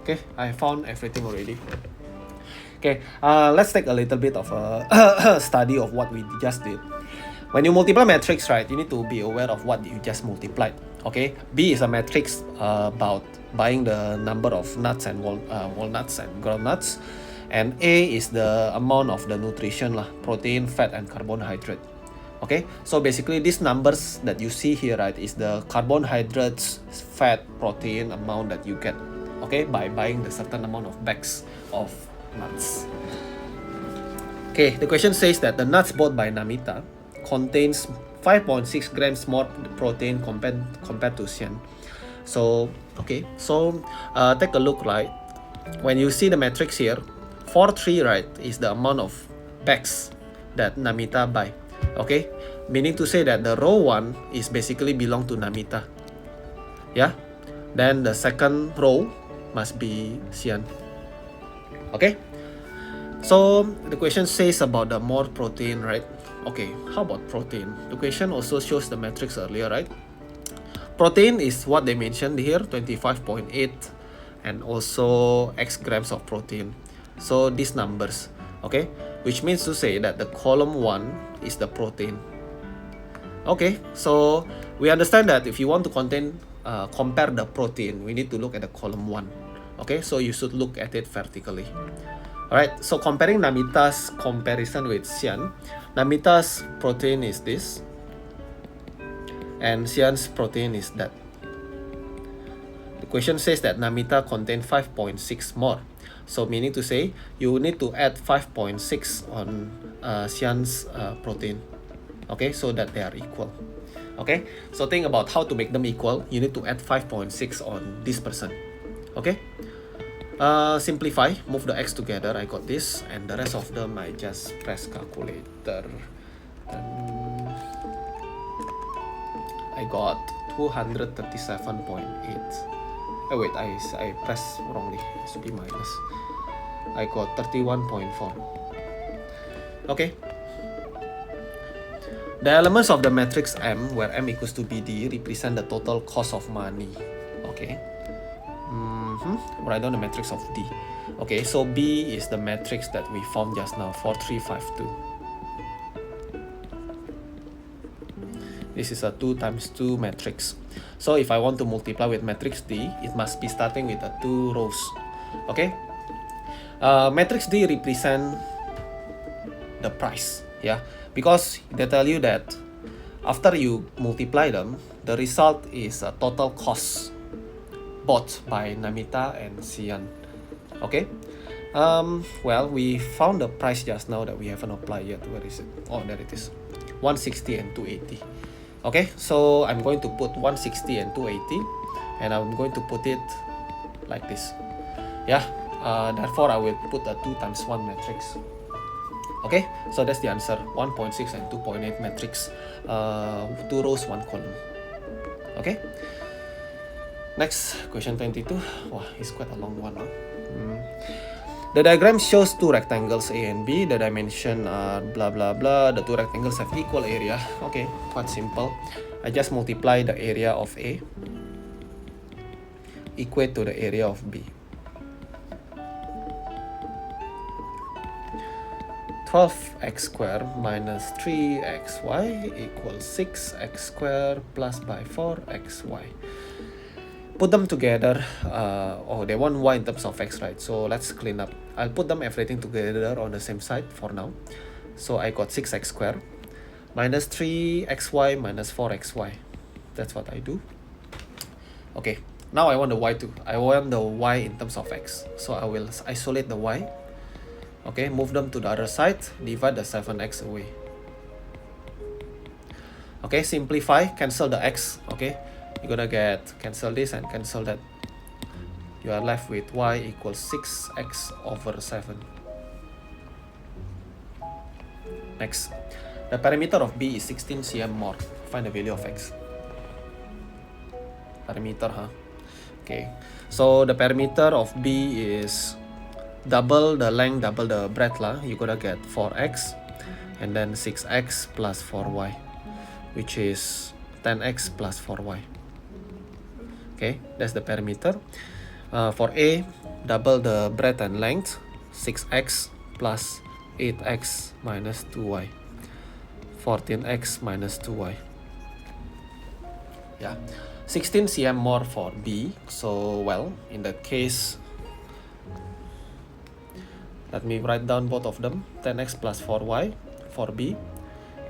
Okay, I found everything already. Okay, let's take a little bit of a study of what we just did. When you multiply matrix, right, you need to be aware of what you just multiplied. Okay, B is a matrix about buying the number of nuts and walnuts and groundnuts, and A is the amount of the nutrition lah, protein, fat, and carbohydrate. Okay, so basically these numbers that you see here, right, is the carbohydrates, fat, protein amount that you get, okay, by buying the certain amount of bags of nuts. Okay, the question says that the nuts bought by Namita contains 5.6 grams more protein compared to Xian. So okay, so take a look, right? When you see the matrix here, 4.3, right, is the amount of bags that Namita buy. Okay, meaning to say that the row 1 is basically belong to Namita. Yeah, then the second row must be Xian. Okay, so the question says about the more protein, right? Okay, how about protein? The question also shows the matrix earlier, right? Protein is what they mentioned here, 25.8, and also X grams of protein. So these numbers, okay, which means to say that the column 1 is the protein. Okay, so we understand that if you want to compare the protein, we need to look at the column 1. Okay, so you should look at it vertically. Alright, so comparing Namita's comparison with Xian, Namita's protein is this, and Xian's protein is that. The question says that Namita contains 5.6 more. So meaning to say, you need to add 5.6 on Xian's protein. Okay, so that they are equal. Okay, so think about how to make them equal. You need to add 5.6 on this person. Okay, simplify, move the x together, I got this, and the rest of them I just press calculator. I got 237.8. Oh wait, I pressed wrongly, it should be minus. I got 31.4. Okay, the elements of the matrix M, where M equals to BD, represent the total cost of money. Okay, write down the matrix of D. Okay, so B is the matrix that we found just now, 4352. This is a 2 times 2 matrix. So if I want to multiply with matrix D, it must be starting with the 2 rows. Okay, matrix D represent the price, yeah, because they tell you that after you multiply them, the result is a total cost bought by Namita and Xian. Okay, well, we found the price just now that we haven't applied yet. Where is it? Oh, there it is, 160 and 280. Okay, so I'm going to put 160 and 280, and I'm going to put it like this. Yeah, therefore I will put a 2 times 1 matrix. Okay, so that's the answer. 1.6 and 2.8 matrix, 2 rows 1 column. Okay, next question 22. Wow, it's quite a long one, huh? The diagram shows 2 rectangles A and B. The dimension are blah blah blah. The 2 rectangles have equal area. Okay, quite simple. I just multiply the area of A equate to the area of B. 12x squared minus 3xy equals 6x squared plus by 4xy. Put them together. They want y in terms of x, right? So let's clean up. I'll put them everything together on the same side for now. So I got 6x squared minus 3xy minus 4xy. That's what I do. Okay, now I want the y too. I want the y in terms of x. So I will isolate the y. Okay, move them to the other side, divide the 7x away. Okay, simplify, cancel the x. Okay, you're gonna get cancel this and cancel that. You are left with y equals 6x over 7. Next, the perimeter of B is 16 cm more. Find the value of x. Perimeter, huh? Okay, so the perimeter of B is double the length, double the breadth lah. You're gonna get 4x and then 6x plus 4y, which is 10x plus 4y. Okay, that's the perimeter. For A, double the breadth and length, 6x plus 8x minus 2y, 14x minus 2y. Yeah, 16 cm more for B. So, well, in the case, let me write down both of them. 10x plus 4y for B,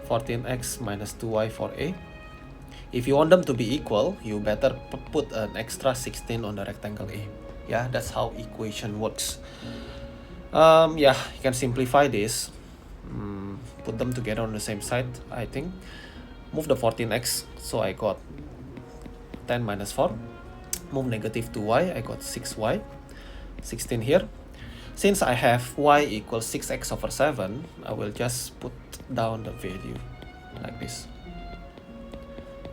14x minus 2y for A. If you want them to be equal, you better put an extra 16 on the rectangle A. Yeah, that's how equation works. Yeah, you can simplify this. Put them together on the same side, I think. Move the 14x, so I got 10 minus 4. Move negative 2y, I got 6y. 16 here. Since I have y equals 6x over 7, I will just put down the value like this.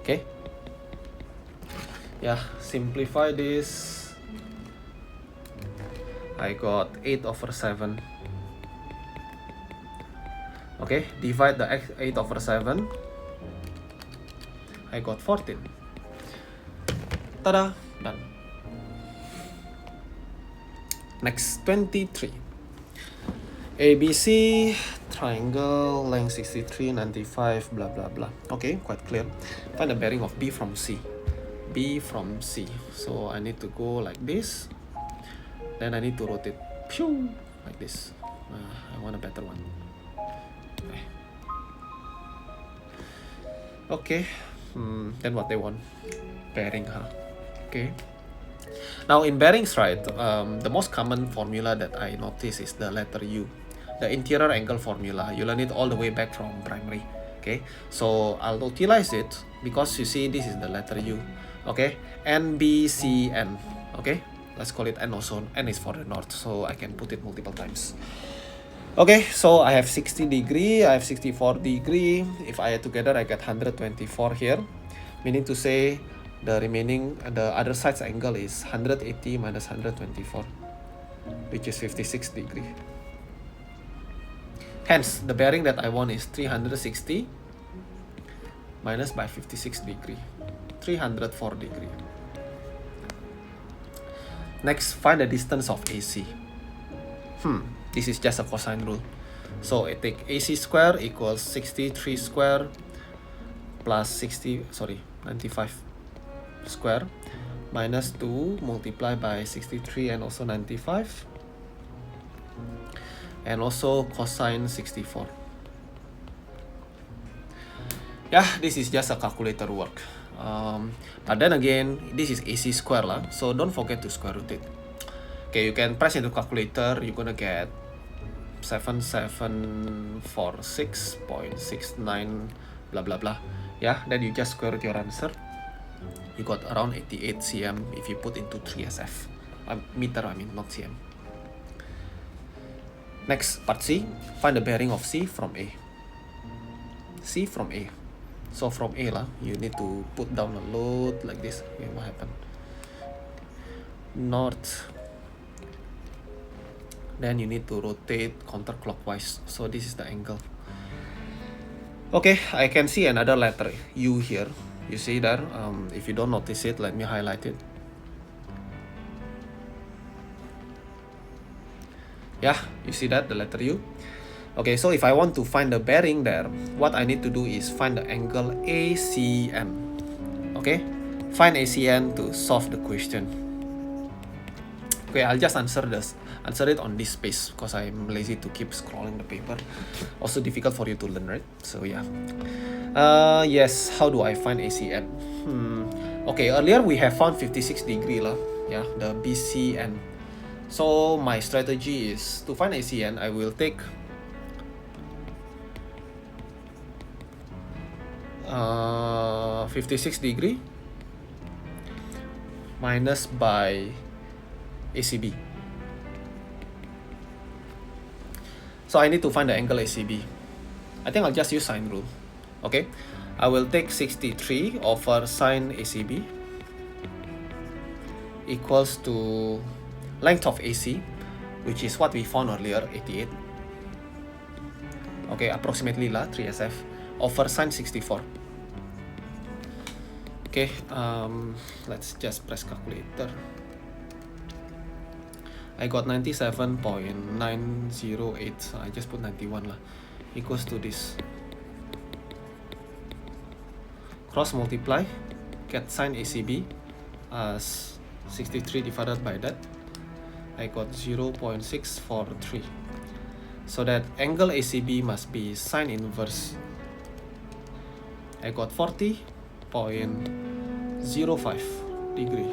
Okay. Yeah, simplify this. I got 8 over 7. Okay, divide the 8 over 7. I got 14. Tada! Done. Next, 23. ABC, triangle, length 63, 95, blah blah blah. Okay, quite clear. Find the bearing of B from C. B from C. So I need to go like this. Then I need to rotate. Pew! Like this. I want a better one. Okay. Then what they want? Bearing, huh? Okay. Now in bearings, right, the most common formula that I notice is the letter U, the interior angle formula. You learn it all the way back from primary. Okay, so I'll utilize it because you see this is the letter U. Okay, NBCN. Okay, let's call it N also. N is for the north, so I can put it multiple times. Okay, so I have 60 degree, I have 64 degree. If I add together, I get 124 here, meaning to say the other side's angle is 180 minus 124, which is 56 degree. Hence, the bearing that I want is 360 minus by 56 degree, 304 degree. Next, find the distance of AC. This is just a cosine rule. So I take AC square equals 63 square plus 95 square minus 2 multiplied by 63 and also 95 and also cosine 64. Yeah, this is just a calculator work. But then again, this is AC square lah, so don't forget to square root it. Okay, you can press into calculator, you're gonna get 7746.69 blah blah blah. Yeah, then you just square root your answer. You got around 88 cm if you put into 3SF. meter, I mean, not cm. Next, part C, find the bearing of C from A. C from A. So from A lah, you need to put down a load like this. Okay, what happened? North. Then you need to rotate counterclockwise. So this is the angle. Okay, I can see another letter U here. You see that? If you don't notice it, let me highlight it. Yeah, you see that, the letter U? Okay, so if I want to find the bearing there, what I need to do is find the angle ACN. Okay, find ACN to solve the question. Okay, I'll just answer it on this space because I'm lazy to keep scrolling the paper. Also difficult for you to learn, right? So yeah. Yes, how do I find ACN? Okay, earlier we have found 56 degree lah. Yeah, the BCN. So my strategy is to find ACN, I will take 56 degree minus by ACB. So I need to find the angle ACB. I think I'll just use sine rule. Okay, I will take 63 over sine ACB equals to length of AC, which is what we found earlier, 88. Okay, approximately lah, 3SF over sine 64. Okay, let's just press calculator. I got 97.908, so I just put 91 lah, equals to this. Cross multiply, get sine ACB as 63 divided by that. I got 0.643. So that angle ACB must be sine inverse. I got 40.05 degree.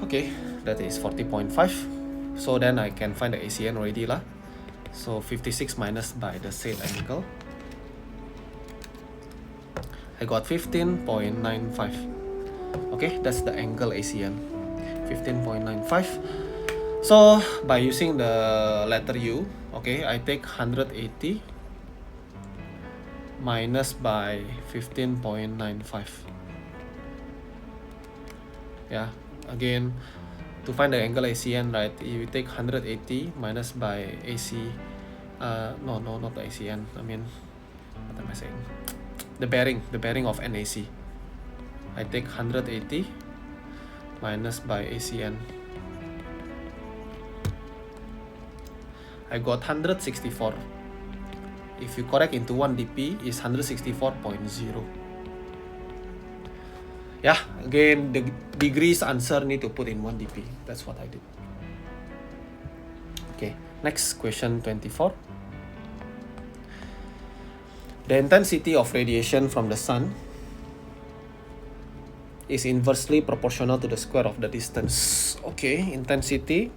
Okay, that is 40.5. So then I can find the ACN already lah. So 56 minus by the said angle. I got 15.95. Okay, that's the angle ACN. 15.95. So by using the letter U, okay, I take 180 minus by 15.95. Yeah, again, to find the angle ACN, right, you take 180 minus by AC. No, not the ACN. I mean, what am I saying? The bearing of NAC. I take 180 minus by ACN. I got 164. If you correct into 1 dp, is 164.0. Yeah, again, the degrees answer need to put in 1 dp. That's what I did. Okay, next question 24. The intensity of radiation from the sun is inversely proportional to the square of the distance. Okay, intensity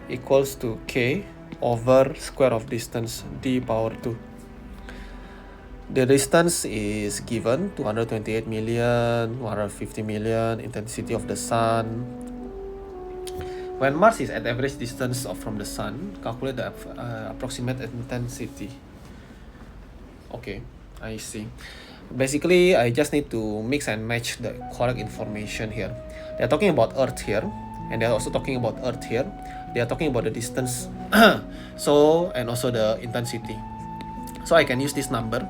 equals to K over square of distance d power 2. The distance is given 228 million, 150 million, intensity of the sun. When Mars is at average distance from the sun, calculate the approximate intensity. Okay, I see. Basically, I just need to mix and match the correct information here. They're talking about Earth here, and they're also talking about Earth here. They are talking about the distance, so, and also the intensity. So I can use this number.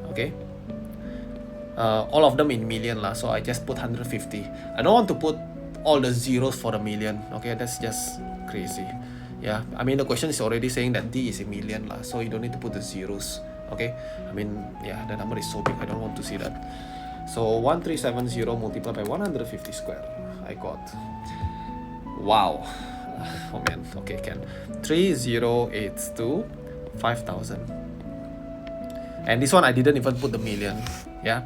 Okay. All of them in million lah, so I just put 150. I don't want to put all the zeros for a million. Okay, that's just crazy. Yeah, I mean the question is already saying that D is a million lah, so you don't need to put the zeros. Okay, I mean, yeah, the number is so big, I don't want to see that. So 1370 multiplied by 150 square, I got, wow, oh man, okay, can 3082 5000. And this one I didn't even put the million. Yeah,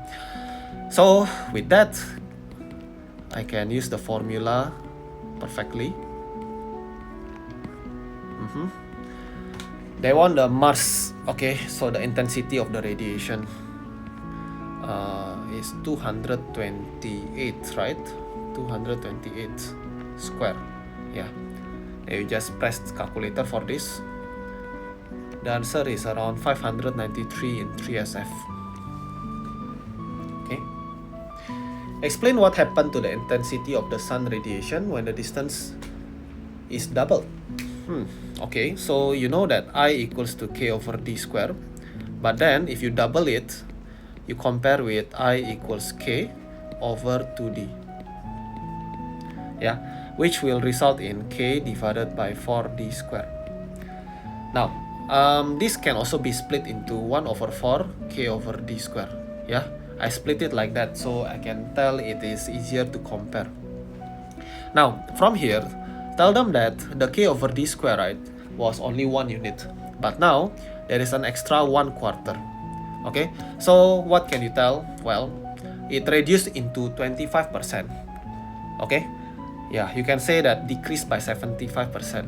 so with that I can use the formula perfectly. They want the Mars. Okay, so the intensity of the radiation is 228, right? 228 square. Yeah, you just press calculator for this. The answer is around 593 in 3SF. Okay. Explain what happened to the intensity of the sun radiation when the distance is doubled. Okay, so you know that I equals to K over D square, but then if you double it, you compare with I equals K over 2D. Yeah, which will result in K divided by 4D square. Now, this can also be split into 1 over 4 K over D square. Yeah, I split it like that so I can tell it is easier to compare. Now, from here, tell them that the K over D square, right, was only 1 unit. But now, there is an extra 1/4. Okay, so what can you tell? Well, it reduced into 25%. Okay, yeah, you can say that decreased by 75%.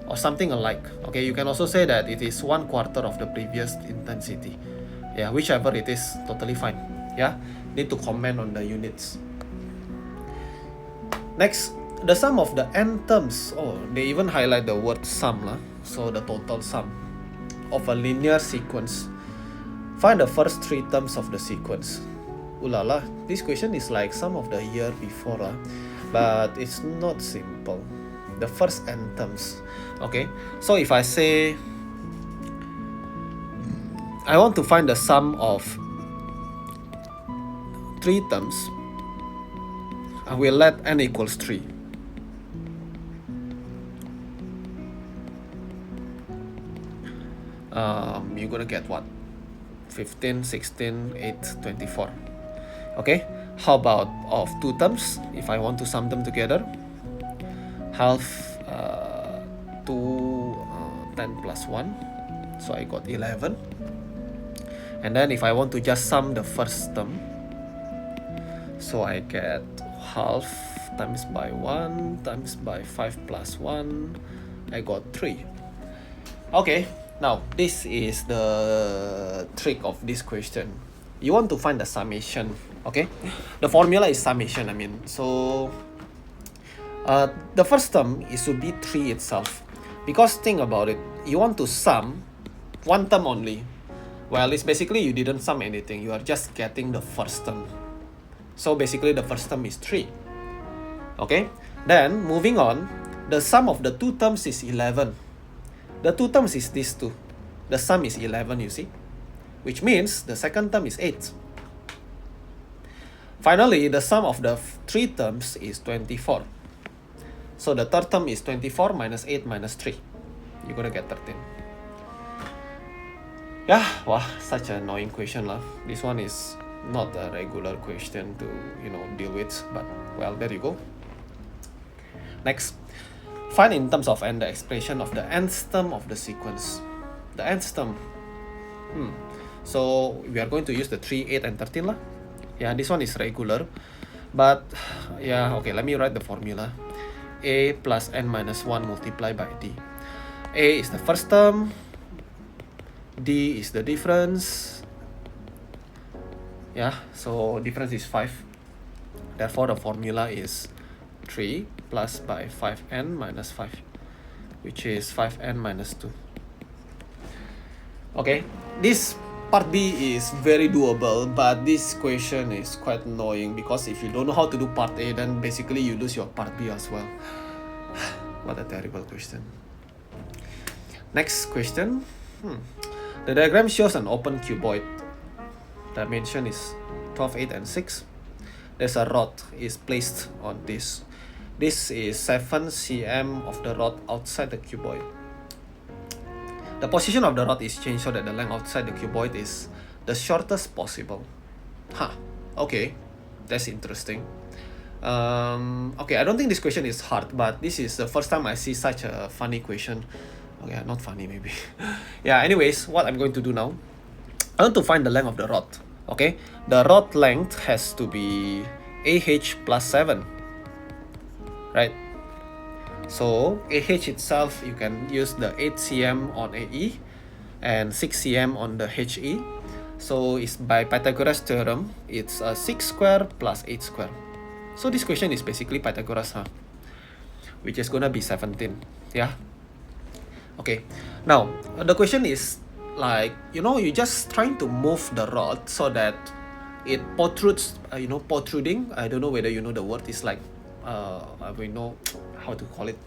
Or something alike. Okay, you can also say that it is 1/4 of the previous intensity. Yeah, whichever it is, totally fine. Yeah, need to comment on the units. Next, the sum of the n terms. Oh, they even highlight the word sum lah. So the total sum of a linear sequence. Find the first 3 terms of the sequence. Ulala, this question is like some of the year before lah, but it's not simple. The first n terms. Okay, so if I say I want to find the sum of 3 terms, I will let n equals 3. You're gonna get what? 15, 16, 8, 24. Okay, how about of 2 terms? If I want to sum them together, half 2, 10 plus 1, so I got 11. And then if I want to just sum the first term, so I get half times by 1 times by 5 plus 1, I got 3. Okay, now this is the trick of this question. You want to find the summation. Okay, the formula is summation, I mean. So the first term is to be 3 itself, because think about it, you want to sum 1 term only. Well, it's basically you didn't sum anything, you are just getting the first term. So basically the first term is 3. Okay, then moving on, the sum of the 2 terms is 11. The 2 terms is these 2. The sum is 11, you see, which means the second term is 8. Finally, the sum of the 3 terms is 24. So the third term is 24 minus 8 minus 3. You're gonna get 13. Yeah, wow, such an annoying question lah. This one is not a regular question to, deal with, but well, there you go. Next, find in terms of n the expression of the nth term of the sequence. The nth term. So we are going to use the 3, 8, and 13 lah. Yeah, this one is regular, but yeah, okay, let me write the formula. A plus n minus 1 multiplied by d. A is the first term, d is the difference. Yeah, so difference is 5. Therefore, the formula is 3 plus by 5n minus 5, which is 5n minus 2. Okay, this part B is very doable, but this question is quite annoying because if you don't know how to do part A, then basically you lose your part B as well. What a terrible question. Next question. The diagram shows an open cuboid. Dimension is 12, 8, and 6. There's a rod is placed on this. This is 7 cm of the rod outside the cuboid. The position of the rod is changed so that the length outside the cuboid is the shortest possible. Okay, that's interesting. Okay, I don't think this question is hard, but this is the first time I see such a funny question. Okay, not funny maybe. Yeah, anyways, what I'm going to do now, I want to find the length of the rod. Okay, the rod length has to be AH plus 7, right? So AH itself, you can use the 8 cm on AE and 6 cm on the HE. So it's by Pythagoras theorem, it's 6 square plus 8 square. So this question is basically Pythagoras, which is gonna be 17. Yeah. Okay. Now the question is like, you know, you just trying to move the rod so that it protrudes, protruding. I don't know whether you know the word. Is like, we know how to call it,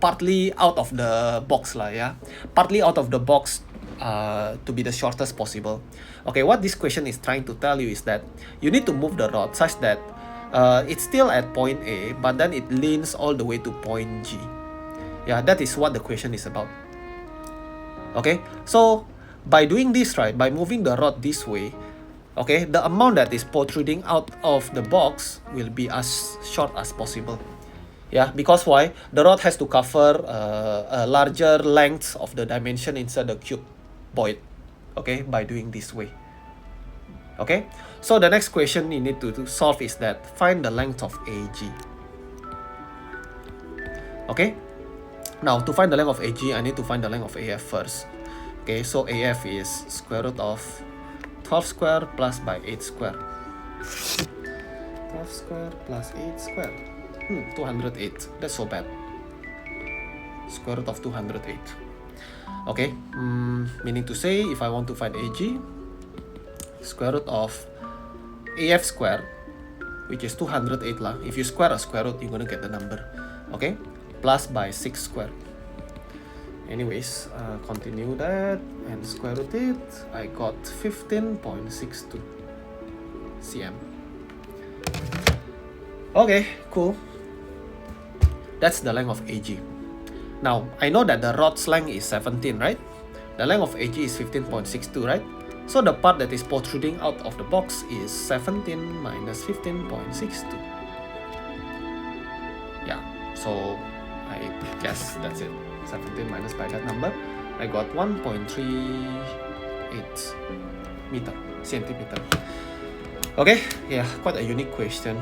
partly out of the box lah, yeah, partly out of the box, to be the shortest possible. Okay, what this question is trying to tell you is that you need to move the rod such that it's still at point A, but then it leans all the way to point G. Yeah, that is what the question is about. Okay, so by doing this, right, by moving the rod this way, okay, the amount that is protruding out of the box will be as short as possible. Yeah, because why? The rod has to cover a larger length of the dimension inside the cuboid. Okay, by doing this way. Okay, so the next question you need to solve is that find the length of AG. Okay, now to find the length of AG, I need to find the length of AF first. Okay, so AF is square root of 12 square plus by 8 square. 12 square plus 8 square. 208. That's so bad. Square root of 208. Okay, meaning to say, if I want to find AG, square root of AF square, which is 208 lah. If you square a square root, you're gonna get the number. Okay, plus by 6 square. Anyways, continue that and square root it. I got 15.62 cm. Okay, cool. That's the length of AG. Now, I know that the rod's length is 17, right? The length of AG is 15.62, right? So the part that is protruding out of the box is 17 minus 15.62. Yeah, so I guess that's it. 17 minus by that number, I got 1.38 centimeter. Okay, yeah, quite a unique question.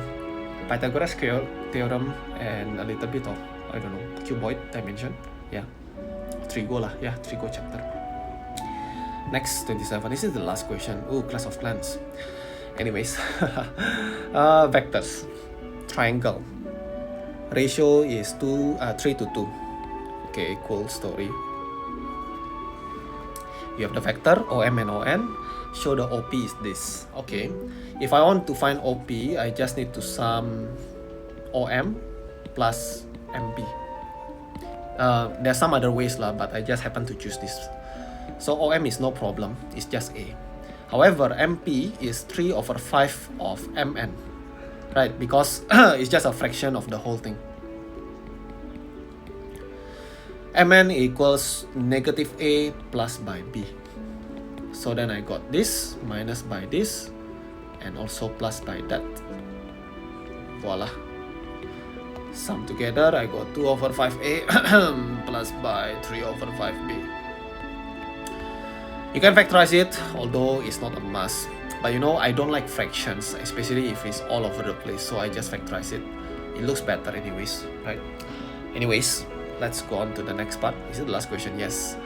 Pythagoras theorem and a little bit of, I don't know, cuboid dimension. Yeah, trigo lah. Yeah, trigo chapter. Next, 27. This is the last question. Oh, class of clans. Anyways, vectors. Triangle. Ratio is 3 to 2. Okay, cool story. You have the vector OM and ON. Show the OP is this. Okay, if I want to find OP, I just need to sum OM plus MP. There's some other ways lah, but I just happen to choose this. So OM is no problem, it's just A. However, MP is 3 over 5 of MN, right? Because it's just a fraction of the whole thing. Mn equals negative A plus by B. So then I got this minus by this and also plus by that. Voila. Sum together, I got 2 over 5A plus by 3 over 5B. You can factorize it, although it's not a must. But you know, I don't like fractions, especially if it's all over the place. So I just factorize it. It looks better anyways, right? Anyways, let's go on to the next part. Is it the last question? Yes.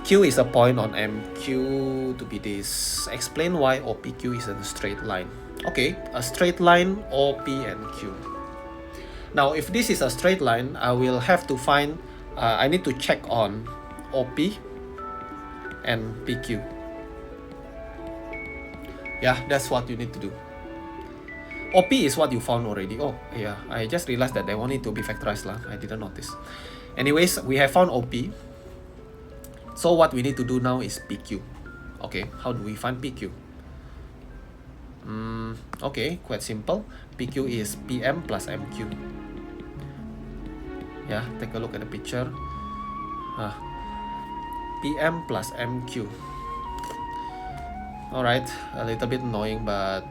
Q is a point on MQ to be this. Explain why OPQ is a straight line. Okay, a straight line OP and Q. Now, if this is a straight line, I will have to find, I need to check on OP and PQ. Yeah, that's what you need to do. OP is what you found already. Oh, yeah, I just realized that they want it to be factorized lah. I didn't notice. Anyways, we have found OP. So what we need to do now is PQ. Okay, how do we find PQ? Okay, quite simple. PQ is PM plus MQ. Yeah, take a look at the picture. PM plus MQ. Alright, a little bit annoying, but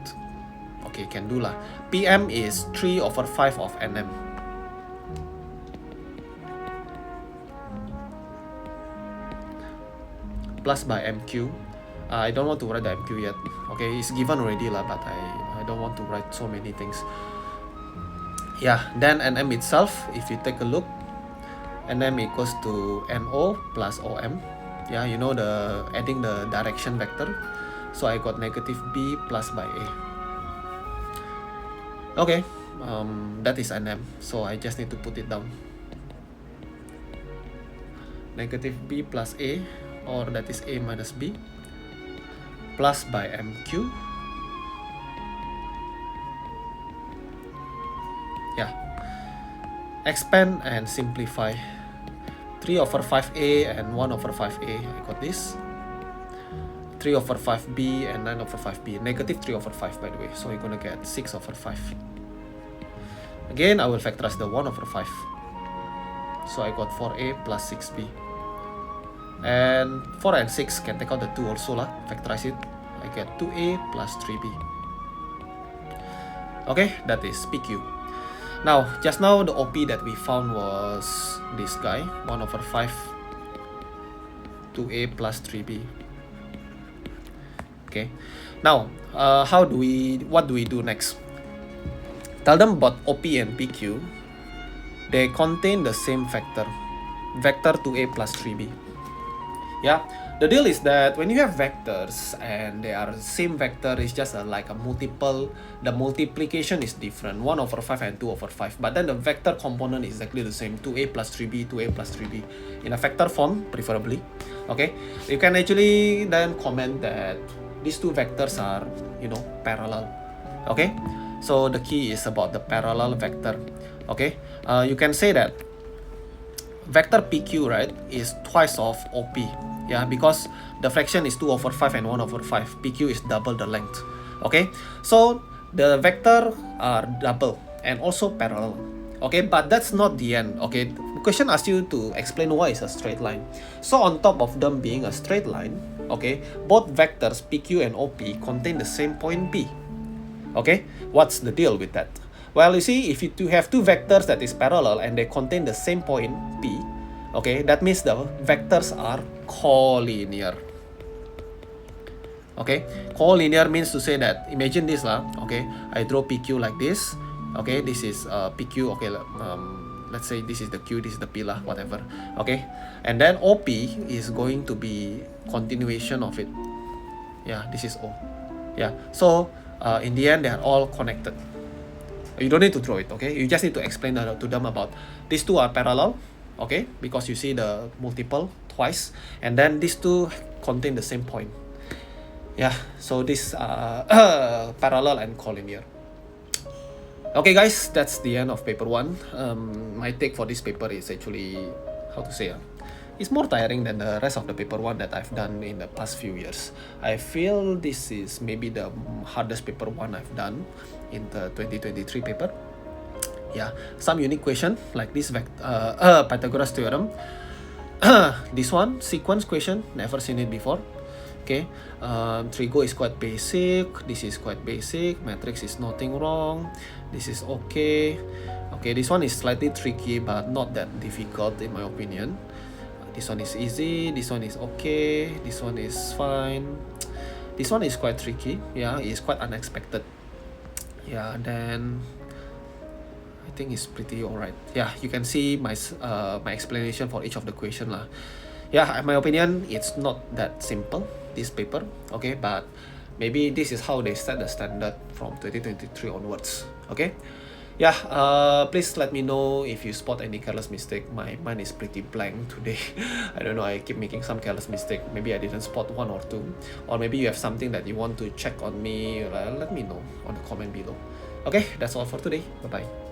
okay, can do lah. PM is 3 over 5 of NM. Plus by MQ. I don't want to write the MQ yet. Okay, it's given already lah, but I don't want to write so many things. Yeah, then NM itself, if you take a look, NM equals to NO plus OM. Yeah, you know, adding the direction vector. So I got negative B plus by A. Okay, that is NM, so I just need to put it down. Negative B plus A, or that is A minus B, plus by MQ. Yeah. Expand and simplify. 3 over 5A and 1 over 5A, I got this. 3 over 5B and 9 over 5B. Negative 3 over 5, by the way. So you're gonna get 6 over 5. Again, I will factorize the 1 over 5. So I got 4A plus 6B. And 4 and 6 can take out the 2 also lah. Factorize it. I get 2A plus 3B. Okay, that is PQ. Now, just now the OP that we found was this guy. 1 over 5. 2A plus 3B. Okay. Now, what do we do next? Tell them about OP and PQ. They contain the same vector. Vector 2A plus 3B. Yeah, the deal is that when you have vectors and they are the same vector, it's just like a multiple. The multiplication is different, 1 over 5 and 2 over 5. But then the vector component is exactly the same, 2A plus 3B, 2A plus 3B. In a vector form, preferably. Okay, you can actually then comment that these two vectors are, parallel. Okay, so the key is about the parallel vector. Okay, you can say that vector PQ, right, is twice of OP. Yeah, because the fraction is 2 over 5 and 1 over 5. PQ is double the length. Okay, so the vector are double and also parallel. Okay, but that's not the end. Okay, the question asks you to explain why it's a straight line. So on top of them being a straight line, okay, both vectors PQ and OP contain the same point P. Okay, what's the deal with that? Well, you see, if you have two vectors that is parallel and they contain the same point P, okay, that means the vectors are collinear. Okay, collinear means to say that, imagine this lah, okay, I draw PQ like this, okay, this is PQ, okay, let's say this is the Q, this is the P lah, whatever, okay, and then OP is going to be continuation of it. Yeah, this is O. Yeah, so in the end, they are all connected. You don't need to draw it, okay? You just need to explain to them about these two are parallel, okay? Because you see the multiple twice, and then these two contain the same point. Yeah, so this parallel and collinear. Okay, guys, that's the end of paper 1. My take for this paper is actually, how to say, it's more tiring than the rest of the paper 1 that I've done in the past few years. I feel this is maybe the hardest paper 1 I've done in the 2023 paper. Yeah, some unique question like this Pythagoras theorem. This one, sequence question, never seen it before. Okay, trigo is quite basic. This is quite basic. Matrix is nothing wrong. This is okay. Okay, this one is slightly tricky but not that difficult in my opinion. This one is easy. This one is okay. This one is fine. This one is quite tricky. Yeah, it's quite unexpected. Yeah, then I think it's pretty alright. Yeah, you can see my explanation for each of the question lah. Yeah, in my opinion, it's not that simple, this paper. Okay, but maybe this is how they set the standard from 2023 onwards. Okay. Yeah, please let me know if you spot any careless mistake. My mind is pretty blank today. I don't know, I keep making some careless mistake. Maybe I didn't spot 1 or 2. Or maybe you have something that you want to check on me. Let me know on the comment below. Okay, that's all for today. Bye-bye.